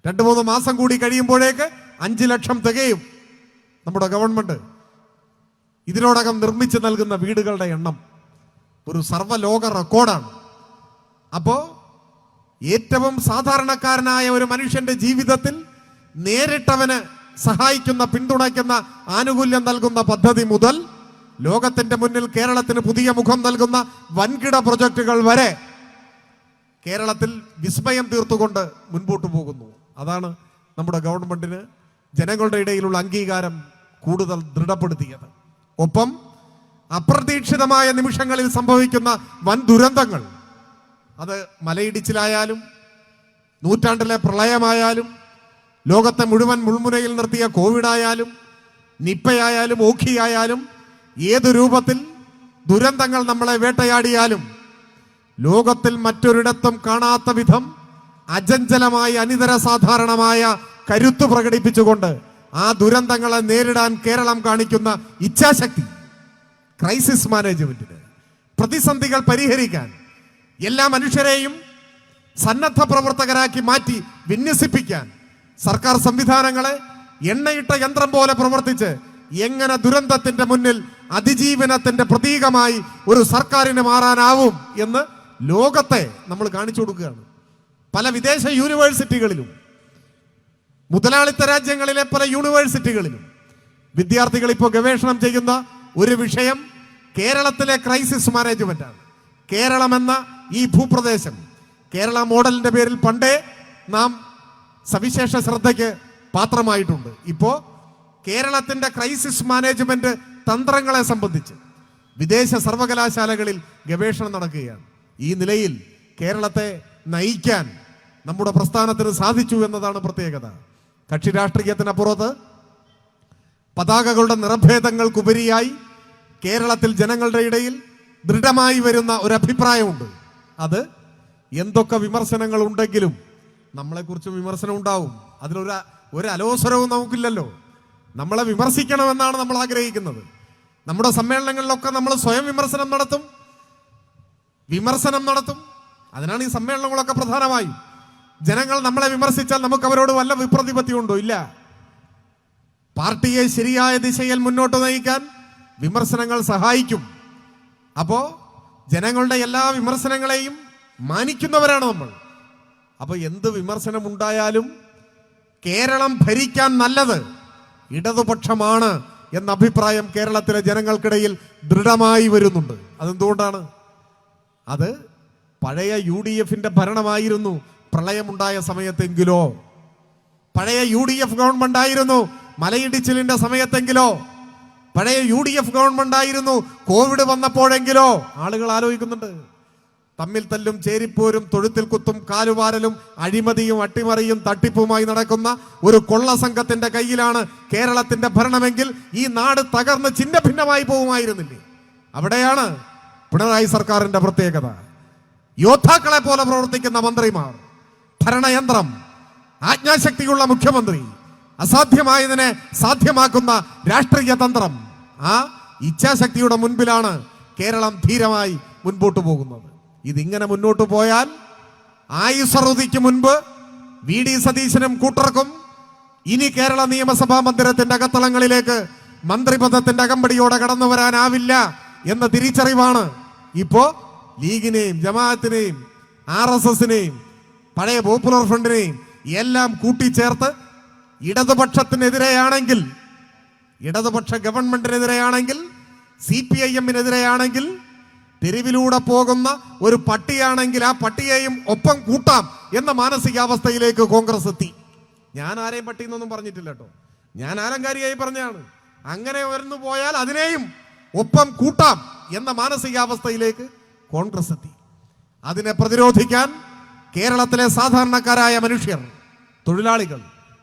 2-3 മാസം കൂടി കഴിയുമ്പോഴേക്ക് 5 ലക്ഷം തികയും. നമ്മുടെ ഗവൺമെന്റ് ഇതിനോടകം നിർമ്മിച്ചു നൽകുന്ന വീടുകളുടെ എണ്ണം ഒരു സർവ്വലോക റെക്കോർഡാണ്. അപ്പോ ഏറ്റവും സാധാരണക്കാരനായ ഒരു മനുഷ്യന്റെ ജീവിതത്തിൽ നേരിട്ടവന് സഹായിക്കുന്ന, പിന്തുണയ്ക്കുന്ന, ആനുകൂല്യം നൽകുന്ന പദ്ധതി മുതൽ ലോകത്തിന്റെ മുന്നിൽ കേരളത്തിന് പുതിയ മുഖം നൽകുന്ന വൻകിട പ്രൊജക്ടുകൾ വരെ കേരളത്തിൽ വിസ്മയം തീർത്തുകൊണ്ട് മുൻപോട്ട് പോകുന്നു. അതാണ് നമ്മുടെ ഗവൺമെന്റിന് ജനങ്ങളുടെ ഇടയിലുള്ള അംഗീകാരം കൂടുതൽ ദൃഢപ്പെടുത്തിയത്. ഒപ്പം അപ്രതീക്ഷിതമായ നിമിഷങ്ങളിൽ സംഭവിക്കുന്ന വൻ ദുരന്തങ്ങൾ, അത് മലയിടിച്ചിലായാലും നൂറ്റാണ്ടിലെ പ്രളയമായാലും ലോകത്തെ മുഴുവൻ മുൾമുനയിൽ നിർത്തിയ കോവിഡായാലും നിപ്പയായാലും ഓഖിയായാലും ഏതു രൂപത്തിൽ ദുരന്തങ്ങൾ നമ്മളെ വേട്ടയാടിയാലും ലോകത്തിൽ മറ്റൊരിടത്തും കാണാത്ത വിധം അചഞ്ചലമായ അനിതര സാധാരണമായ കരുത്ത് പ്രകടിപ്പിച്ചുകൊണ്ട് ആ ദുരന്തങ്ങളെ നേരിടാൻ കേരളം കാണിക്കുന്ന ഇച്ഛാശക്തി, ക്രൈസിസ് മാനേജ്മെന്റിന്, പ്രതിസന്ധികൾ പരിഹരിക്കാൻ എല്ലാ മനുഷ്യരെയും സന്നദ്ധ പ്രവർത്തകരാക്കി മാറ്റി വിന്യസിപ്പിക്കാൻ സർക്കാർ സംവിധാനങ്ങളെ എണ്ണയിട്ട യന്ത്രം പോലെ പ്രവർത്തിച്ച് എങ്ങനെ ദുരന്തത്തിന്റെ മുന്നിൽ അതിജീവനത്തിന്റെ പ്രതീകമായി ഒരു സർക്കാരിന് മാറാനാവും എന്ന് ലോകത്തെ നമ്മൾ കാണിച്ചു കൊടുക്കുകയാണ്. പല വിദേശ യൂണിവേഴ്സിറ്റികളിലും മുതലാളിത്ത രാജ്യങ്ങളിലെ പല യൂണിവേഴ്സിറ്റികളിലും വിദ്യാർത്ഥികൾ ഇപ്പോൾ ഗവേഷണം ചെയ്യുന്ന ഒരു വിഷയം കേരളത്തിലെ ക്രൈസിസ് മാനേജ്മെന്റ് ആണ്. കേരളം എന്ന ഈ ഭൂപ്രദേശം, കേരള മോഡലിന്റെ പേരിൽ പണ്ടേ നാം സവിശേഷ ശ്രദ്ധയ്ക്ക് പാത്രമായിട്ടുണ്ട്. ഇപ്പോ കേരളത്തിന്റെ ക്രൈസിസ് മാനേജ്മെന്റ് തന്ത്രങ്ങളെ സംബന്ധിച്ച് വിദേശ സർവകലാശാലകളിൽ ഗവേഷണം നടക്കുകയാണ്. ഈ നിലയിൽ കേരളത്തെ നയിക്കാൻ നമ്മുടെ പ്രസ്ഥാനത്തിന് സാധിച്ചു എന്നതാണ് പ്രത്യേകത. കക്ഷി രാഷ്ട്രീയത്തിനപ്പുറത്ത് പതാകകളുടെ നിറഭേദങ്ങൾക്കുപരിയായി കേരളത്തിൽ ജനങ്ങളുടെ ഇടയിൽ ദൃഢമായി വരുന്ന ഒരു അഭിപ്രായമുണ്ട്. അത് എന്തൊക്കെ വിമർശനങ്ങൾ ഉണ്ടെങ്കിലും നമ്മളെക്കുറിച്ച് വിമർശനം ഉണ്ടാവും. ഒരു അലോസരവും നമുക്കില്ലല്ലോ. നമ്മളെ വിമർശിക്കണമെന്നാണ് നമ്മൾ ആഗ്രഹിക്കുന്നത്. നമ്മുടെ സമ്മേളനങ്ങളിലൊക്കെ നമ്മൾ സ്വയം വിമർശനം നടത്തും. അതിനാണ് ഈ സമ്മേളനങ്ങളൊക്കെ പ്രധാനമായും. ജനങ്ങൾ നമ്മളെ വിമർശിച്ചാൽ നമുക്ക് അവരോട് വല്ല വിപ്രതിപത്തി ഉണ്ടോ? ഇല്ല. പാർട്ടിയെ ശരിയായ ദിശയിൽ മുന്നോട്ട് നയിക്കാൻ വിമർശനങ്ങൾ സഹായിക്കും. അപ്പോ ജനങ്ങളുടെ എല്ലാ വിമർശനങ്ങളെയും മാനിക്കുന്നവരാണ് നമ്മൾ. അപ്പൊ എന്ത് വിമർശനം ഉണ്ടായാലും കേരളം ഭരിക്കാൻ നല്ലത് ഇടതുപക്ഷമാണ് എന്ന അഭിപ്രായം കേരളത്തിലെ ജനങ്ങൾക്കിടയിൽ ദൃഢമായി വരുന്നുണ്ട്. അതെന്തുകൊണ്ടാണ്? അത് പഴയ UDF-ന്റെ ഭരണമായിരുന്നു പ്രളയമുണ്ടായ സമയത്തെങ്കിലോ, പഴയ UDF ഗവൺമെന്റ് ആയിരുന്നു മലയിടിച്ചിലിന്റെ സമയത്തെങ്കിലോ, പഴയ UDF ഗവൺമെന്റ് ആയിരുന്നു കോവിഡ് വന്നപ്പോഴെങ്കിലോ ആളുകൾ ആലോചിക്കുന്നുണ്ട്. തമ്മിൽ തല്ലും, ചേരിപ്പോരും, തൊഴുത്തിൽ കുത്തും, കാലുവാരലും, അഴിമതിയും അട്ടിമറിയും തട്ടിപ്പുമായി നടക്കുന്ന ഒരു കൊള്ള സംഘത്തിന്റെ കയ്യിലാണ് കേരളത്തിന്റെ ഭരണമെങ്കിൽ ഈ നാട് തകർന്ന് ചിഹ്ന ഭിന്നമായി പോകുമായിരുന്നില്ലേ? അവിടെയാണ് പിണറായി സർക്കാരിന്റെ പ്രത്യേകത. യോദ്ധാക്കളെ പോലെ പ്രവർത്തിക്കുന്ന മന്ത്രിമാർ, ഭരണയന്ത്രം, ആജ്ഞാശക്തിയുള്ള മുഖ്യമന്ത്രി, അസാധ്യമായതിനെ സാധ്യമാക്കുന്ന രാഷ്ട്രീയ തന്ത്രം, ആ ഇച്ഛാശക്തിയുടെ മുൻപിലാണ് കേരളം ധീരമായി മുൻപോട്ട് പോകുന്നത്. ഇതിങ്ങനെ മുന്നോട്ട് പോയാൽ ആയുസറുതിക്ക് മുൻപ് VD സതീശനും കൂട്ടർക്കും ഇനി കേരള നിയമസഭാ മന്ദിരത്തിന്റെ അകത്തളങ്ങളിലേക്ക് മന്ത്രിപദത്തിന്റെ അകമ്പടിയോടെ കടന്നു വരാനാവില്ല എന്ന തിരിച്ചറിവാണ് ഇപ്പോ ലീഗിനെയും ജമാഅത്തിനെയും RSSനെയും പഴയ പോപ്പുലർ ഫ്രണ്ടിനെയും എല്ലാം കൂട്ടിച്ചേർത്ത് ഇടതുപക്ഷത്തിനെതിരെയാണെങ്കിൽ, ഇടതുപക്ഷ ഗവൺമെന്റിനെതിരെയാണെങ്കിൽ, CPIM-നെതിരെയാണെങ്കിൽ, തെരുവിലൂടെ പോകുന്ന ഒരു പട്ടിയാണെങ്കിൽ ആ പട്ടിയെയും ഒപ്പം കൂട്ടാം എന്ന മാനസികാവസ്ഥയിലേക്ക് കോൺഗ്രസ് എത്തി. ഞാൻ ആരെയും പട്ടി എന്നൊന്നും പറഞ്ഞിട്ടില്ല കേട്ടോ. ഞാൻ ആലങ്കാരിയായി പറഞ്ഞാണ്. അങ്ങനെ വരുന്നു പോയാൽ അതിനെയും ഒപ്പം കൂട്ടാം എന്ന മാനസികാവസ്ഥയിലേക്ക് കോൺഗ്രസ് എത്തി. അതിനെ പ്രതിരോധിക്കാൻ കേരളത്തിലെ സാധാരണക്കാരായ മനുഷ്യർ, തൊഴിലാളികൾ,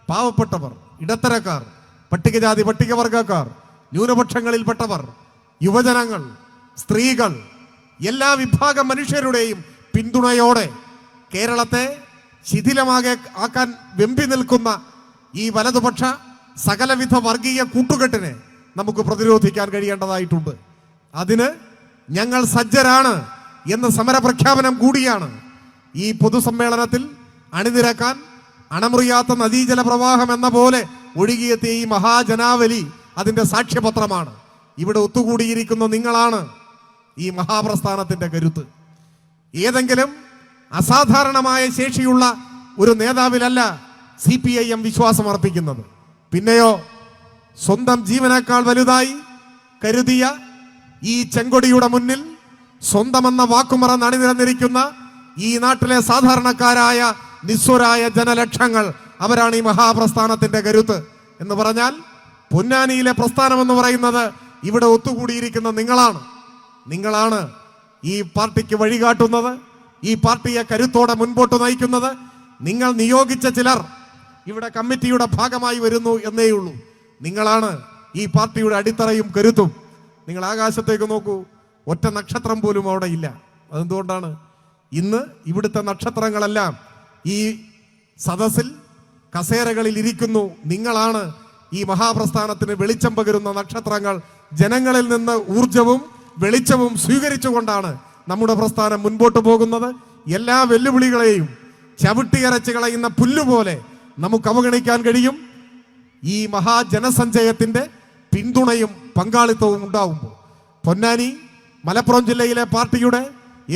പാവപ്പെട്ടവർ, ഇടത്തരക്കാർ, പട്ടികജാതി പട്ടികവർഗക്കാർ, ന്യൂനപക്ഷങ്ങളിൽപ്പെട്ടവർ, യുവജനങ്ങൾ, സ്ത്രീകൾ, എല്ലാ വിഭാഗം മനുഷ്യരുടെയും പിന്തുണയോടെ കേരളത്തെ ശിഥിലമാകെ ആക്കാൻ വെമ്പി നിൽക്കുന്ന ഈ വലതുപക്ഷ സകലവിധ വർഗീയ കൂട്ടുകെട്ടിനെ നമുക്ക് പ്രതിരോധിക്കാൻ കഴിയേണ്ടതായിട്ടുണ്ട്. അതിന് ഞങ്ങൾ സജ്ജരാണ് എന്ന സമരപ്രഖ്യാപനം കൂടിയാണ് ഈ പൊതുസമ്മേളനത്തിൽ അണിനിരക്കാൻ അണമുറിയാത്ത നദീജല പ്രവാഹം എന്ന പോലെ ഒഴുകിയെത്തിയ ഈ മഹാജനാവലി അതിന്റെ സാക്ഷ്യപത്രമാണ്. ഇവിടെ ഒത്തുകൂടിയിരിക്കുന്ന നിങ്ങളാണ് ഈ മഹാപ്രസ്ഥാനത്തിന്റെ കരുത്ത്. ഏതെങ്കിലും അസാധാരണമായ ശേഷിയുള്ള ഒരു നേതാവിലല്ല CPIM വിശ്വാസം അർപ്പിക്കുന്നത്. പിന്നെയോ സ്വന്തം ജീവനേക്കാൾ വലുതായി കരുതിയ ഈ ചെങ്കൊടിയുടെ മുന്നിൽ സ്വന്തമെന്ന വാക്കുമറ അണിനിരന്നിരിക്കുന്ന ഈ നാട്ടിലെ സാധാരണക്കാരായ നിസ്വരായ ജനലക്ഷങ്ങൾ, അവരാണ് ഈ മഹാപ്രസ്ഥാനത്തിന്റെ കരുത്ത്. എന്ന് പറഞ്ഞാൽ പൊന്നാനിയിലെ പ്രസ്ഥാനം എന്ന് പറയുന്നത് ഇവിടെ ഒത്തുകൂടിയിരിക്കുന്ന നിങ്ങളാണ് ഈ പാർട്ടിക്ക് വഴികാട്ടുന്നത്, ഈ പാർട്ടിയെ കരുത്തോടെ മുൻപോട്ട് നയിക്കുന്നത്. നിങ്ങൾ നിയോഗിച്ച ചിലർ ഇവിടെ കമ്മിറ്റിയുടെ ഭാഗമായി വരുന്നു എന്നേയുള്ളൂ. നിങ്ങളാണ് ഈ പാർട്ടിയുടെ അടിത്തറയും കരുത്തും. നിങ്ങൾ ആകാശത്തേക്ക് നോക്കൂ, ഒറ്റ നക്ഷത്രം പോലും അവിടെ ഇല്ല. അതെന്തുകൊണ്ടാണ്? ഇന്ന് ഇവിടുത്തെ നക്ഷത്രങ്ങളെല്ലാം ഈ സദസ്സിൽ കസേരകളിൽ ഇരിക്കുന്നു. നിങ്ങളാണ് ഈ മഹാപ്രസ്ഥാനത്തിന് വെളിച്ചം പകരുന്ന നക്ഷത്രങ്ങൾ. ജനങ്ങളിൽ നിന്ന് ഊർജവും വെളിച്ചവും സ്വീകരിച്ചുകൊണ്ടാണ് നമ്മുടെ പ്രസ്ഥാനം മുൻപോട്ട് പോകുന്നത്. എല്ലാ വെല്ലുവിളികളെയും ചവിട്ടിയരച്ച് കളയുന്ന പുല്ലുപോലെ നമുക്ക് അവഗണിക്കാൻ കഴിയും. ഈ മഹാജനസഞ്ചയത്തിന്റെ പിന്തുണയും പങ്കാളിത്തവും ഉണ്ടാവുമ്പോൾ പൊന്നാനി മലപ്പുറം ജില്ലയിലെ പാർട്ടിയുടെ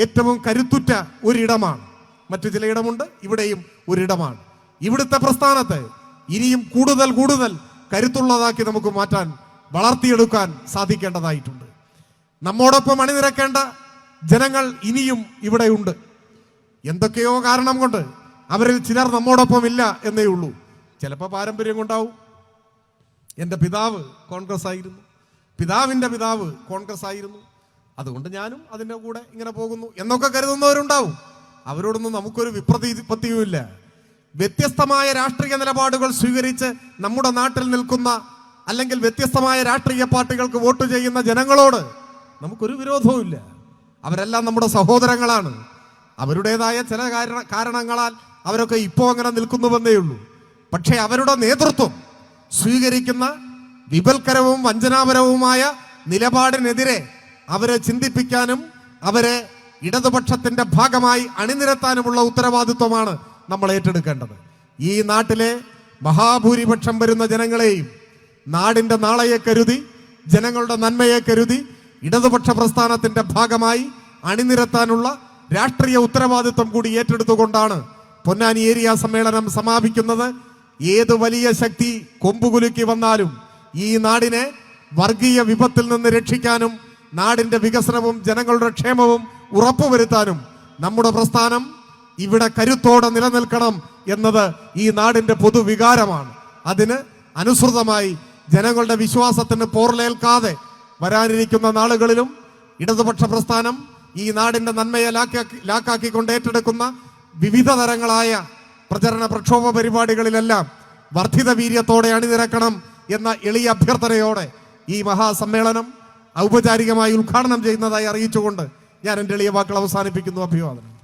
ഏറ്റവും കരുത്തുറ്റ ഒരിടമാണ്. മറ്റു ചിലയിടമുണ്ട്, ഇവിടെയും ഒരിടമാണ്. ഇവിടുത്തെ പ്രസ്ഥാനത്തെ ഇനിയും കൂടുതൽ കരുത്തുള്ളതാക്കി നമുക്ക് മാറ്റാൻ, വളർത്തിയെടുക്കാൻ സാധിക്കേണ്ടതായിട്ടുണ്ട്. നമ്മോടൊപ്പം അണിനിരക്കേണ്ട ജനങ്ങൾ ഇനിയും ഇവിടെയുണ്ട്. എന്തൊക്കെയോ കാരണം കൊണ്ട് അവരിൽ ചിലർ നമ്മോടൊപ്പം ഇല്ല എന്നേ ഉള്ളൂ. ചിലപ്പോൾ പാരമ്പര്യം കൊണ്ടാവും. എൻ്റെ പിതാവ് കോൺഗ്രസ് ആയിരുന്നു, പിതാവിൻ്റെ പിതാവ് കോൺഗ്രസ് ആയിരുന്നു, അതുകൊണ്ട് ഞാനും അതിൻ്റെ കൂടെ ഇങ്ങനെ പോകുന്നു എന്നൊക്കെ കരുതുന്നവരുണ്ടാവും. അവരോടൊന്നും നമുക്കൊരു വിപ്രതിപത്തിയുമില്ല. വ്യത്യസ്തമായ രാഷ്ട്രീയ നിലപാടുകൾ സ്വീകരിച്ച് നമ്മുടെ നാട്ടിൽ നിൽക്കുന്ന, അല്ലെങ്കിൽ വ്യത്യസ്തമായ രാഷ്ട്രീയ പാർട്ടികൾക്ക് വോട്ട് ചെയ്യുന്ന ജനങ്ങളോട് നമുക്കൊരു വിരോധവുമില്ല. അവരെല്ലാം നമ്മുടെ സഹോദരങ്ങളാണ്. അവരുടേതായ ചില കാരണങ്ങളാൽ അവരൊക്കെ ഇപ്പോൾ അങ്ങനെ നിൽക്കുന്നുവെന്നേ ഉള്ളൂ. പക്ഷേ അവരുടെ നേതൃത്വം സ്വീകരിക്കുന്ന വിപൽക്കരവും വഞ്ചനാപരവുമായ നിലപാടിനെതിരെ അവരെ ചിന്തിപ്പിക്കാനും അവരെ ഇടതുപക്ഷത്തിന്റെ ഭാഗമായി അണിനിരത്താനുമുള്ള ഉത്തരവാദിത്വമാണ് നമ്മൾ ഏറ്റെടുക്കേണ്ടത്. ഈ നാട്ടിലെ മഹാഭൂരിപക്ഷം വരുന്ന ജനങ്ങളെയും നാടിന്റെ നാളെയെ കരുതി, ജനങ്ങളുടെ നന്മയെ കരുതി ഇടതുപക്ഷ പ്രസ്ഥാനത്തിന്റെ ഭാഗമായി അണിനിരത്താനുള്ള രാഷ്ട്രീയ ഉത്തരവാദിത്വം കൂടി ഏറ്റെടുത്തുകൊണ്ടാണ് പൊന്നാനി ഏരിയ സമ്മേളനം സമാപിക്കുന്നത്. ഏത് വലിയ ശക്തി കൊമ്പുകുലുക്കി വന്നാലും ഈ നാടിനെ വർഗീയ വിപത്തിൽ നിന്ന് രക്ഷിക്കാനും നാടിന്റെ വികസനവും ജനങ്ങളുടെ ക്ഷേമവും ഉറപ്പുവരുത്താനും നമ്മുടെ പ്രസ്ഥാനം ഇവിടെ കരുത്തോടെ നിലനിൽക്കണം എന്നത് ഈ നാടിന്റെ പൊതുവികാരമാണ്. അതിന് അനുസൃതമായി ജനങ്ങളുടെ വിശ്വാസത്തിന് പോർലേൽക്കാതെ വരാനിരിക്കുന്ന നാളുകളിലും ഇടതുപക്ഷ പ്രസ്ഥാനം ഈ നാടിന്റെ നന്മയെ ലാക്കാക്കിക്കൊണ്ട് ഏറ്റെടുക്കുന്ന വിവിധ തരങ്ങളായ പ്രചരണ പ്രക്ഷോഭ പരിപാടികളിലെല്ലാം വർദ്ധിത വീര്യത്തോടെ അണിനിരക്കണം എന്ന എളിയ അഭ്യർത്ഥനയോടെ ഈ മഹാസമ്മേളനം ഔപചാരികമായി ഉദ്ഘാടനം ചെയ്യുന്നതായി അറിയിച്ചുകൊണ്ട് ഞാൻ എൻ്റെ എളിയ വാക്കുകൾ അവസാനിപ്പിക്കുന്നു. അഭിവാദനം.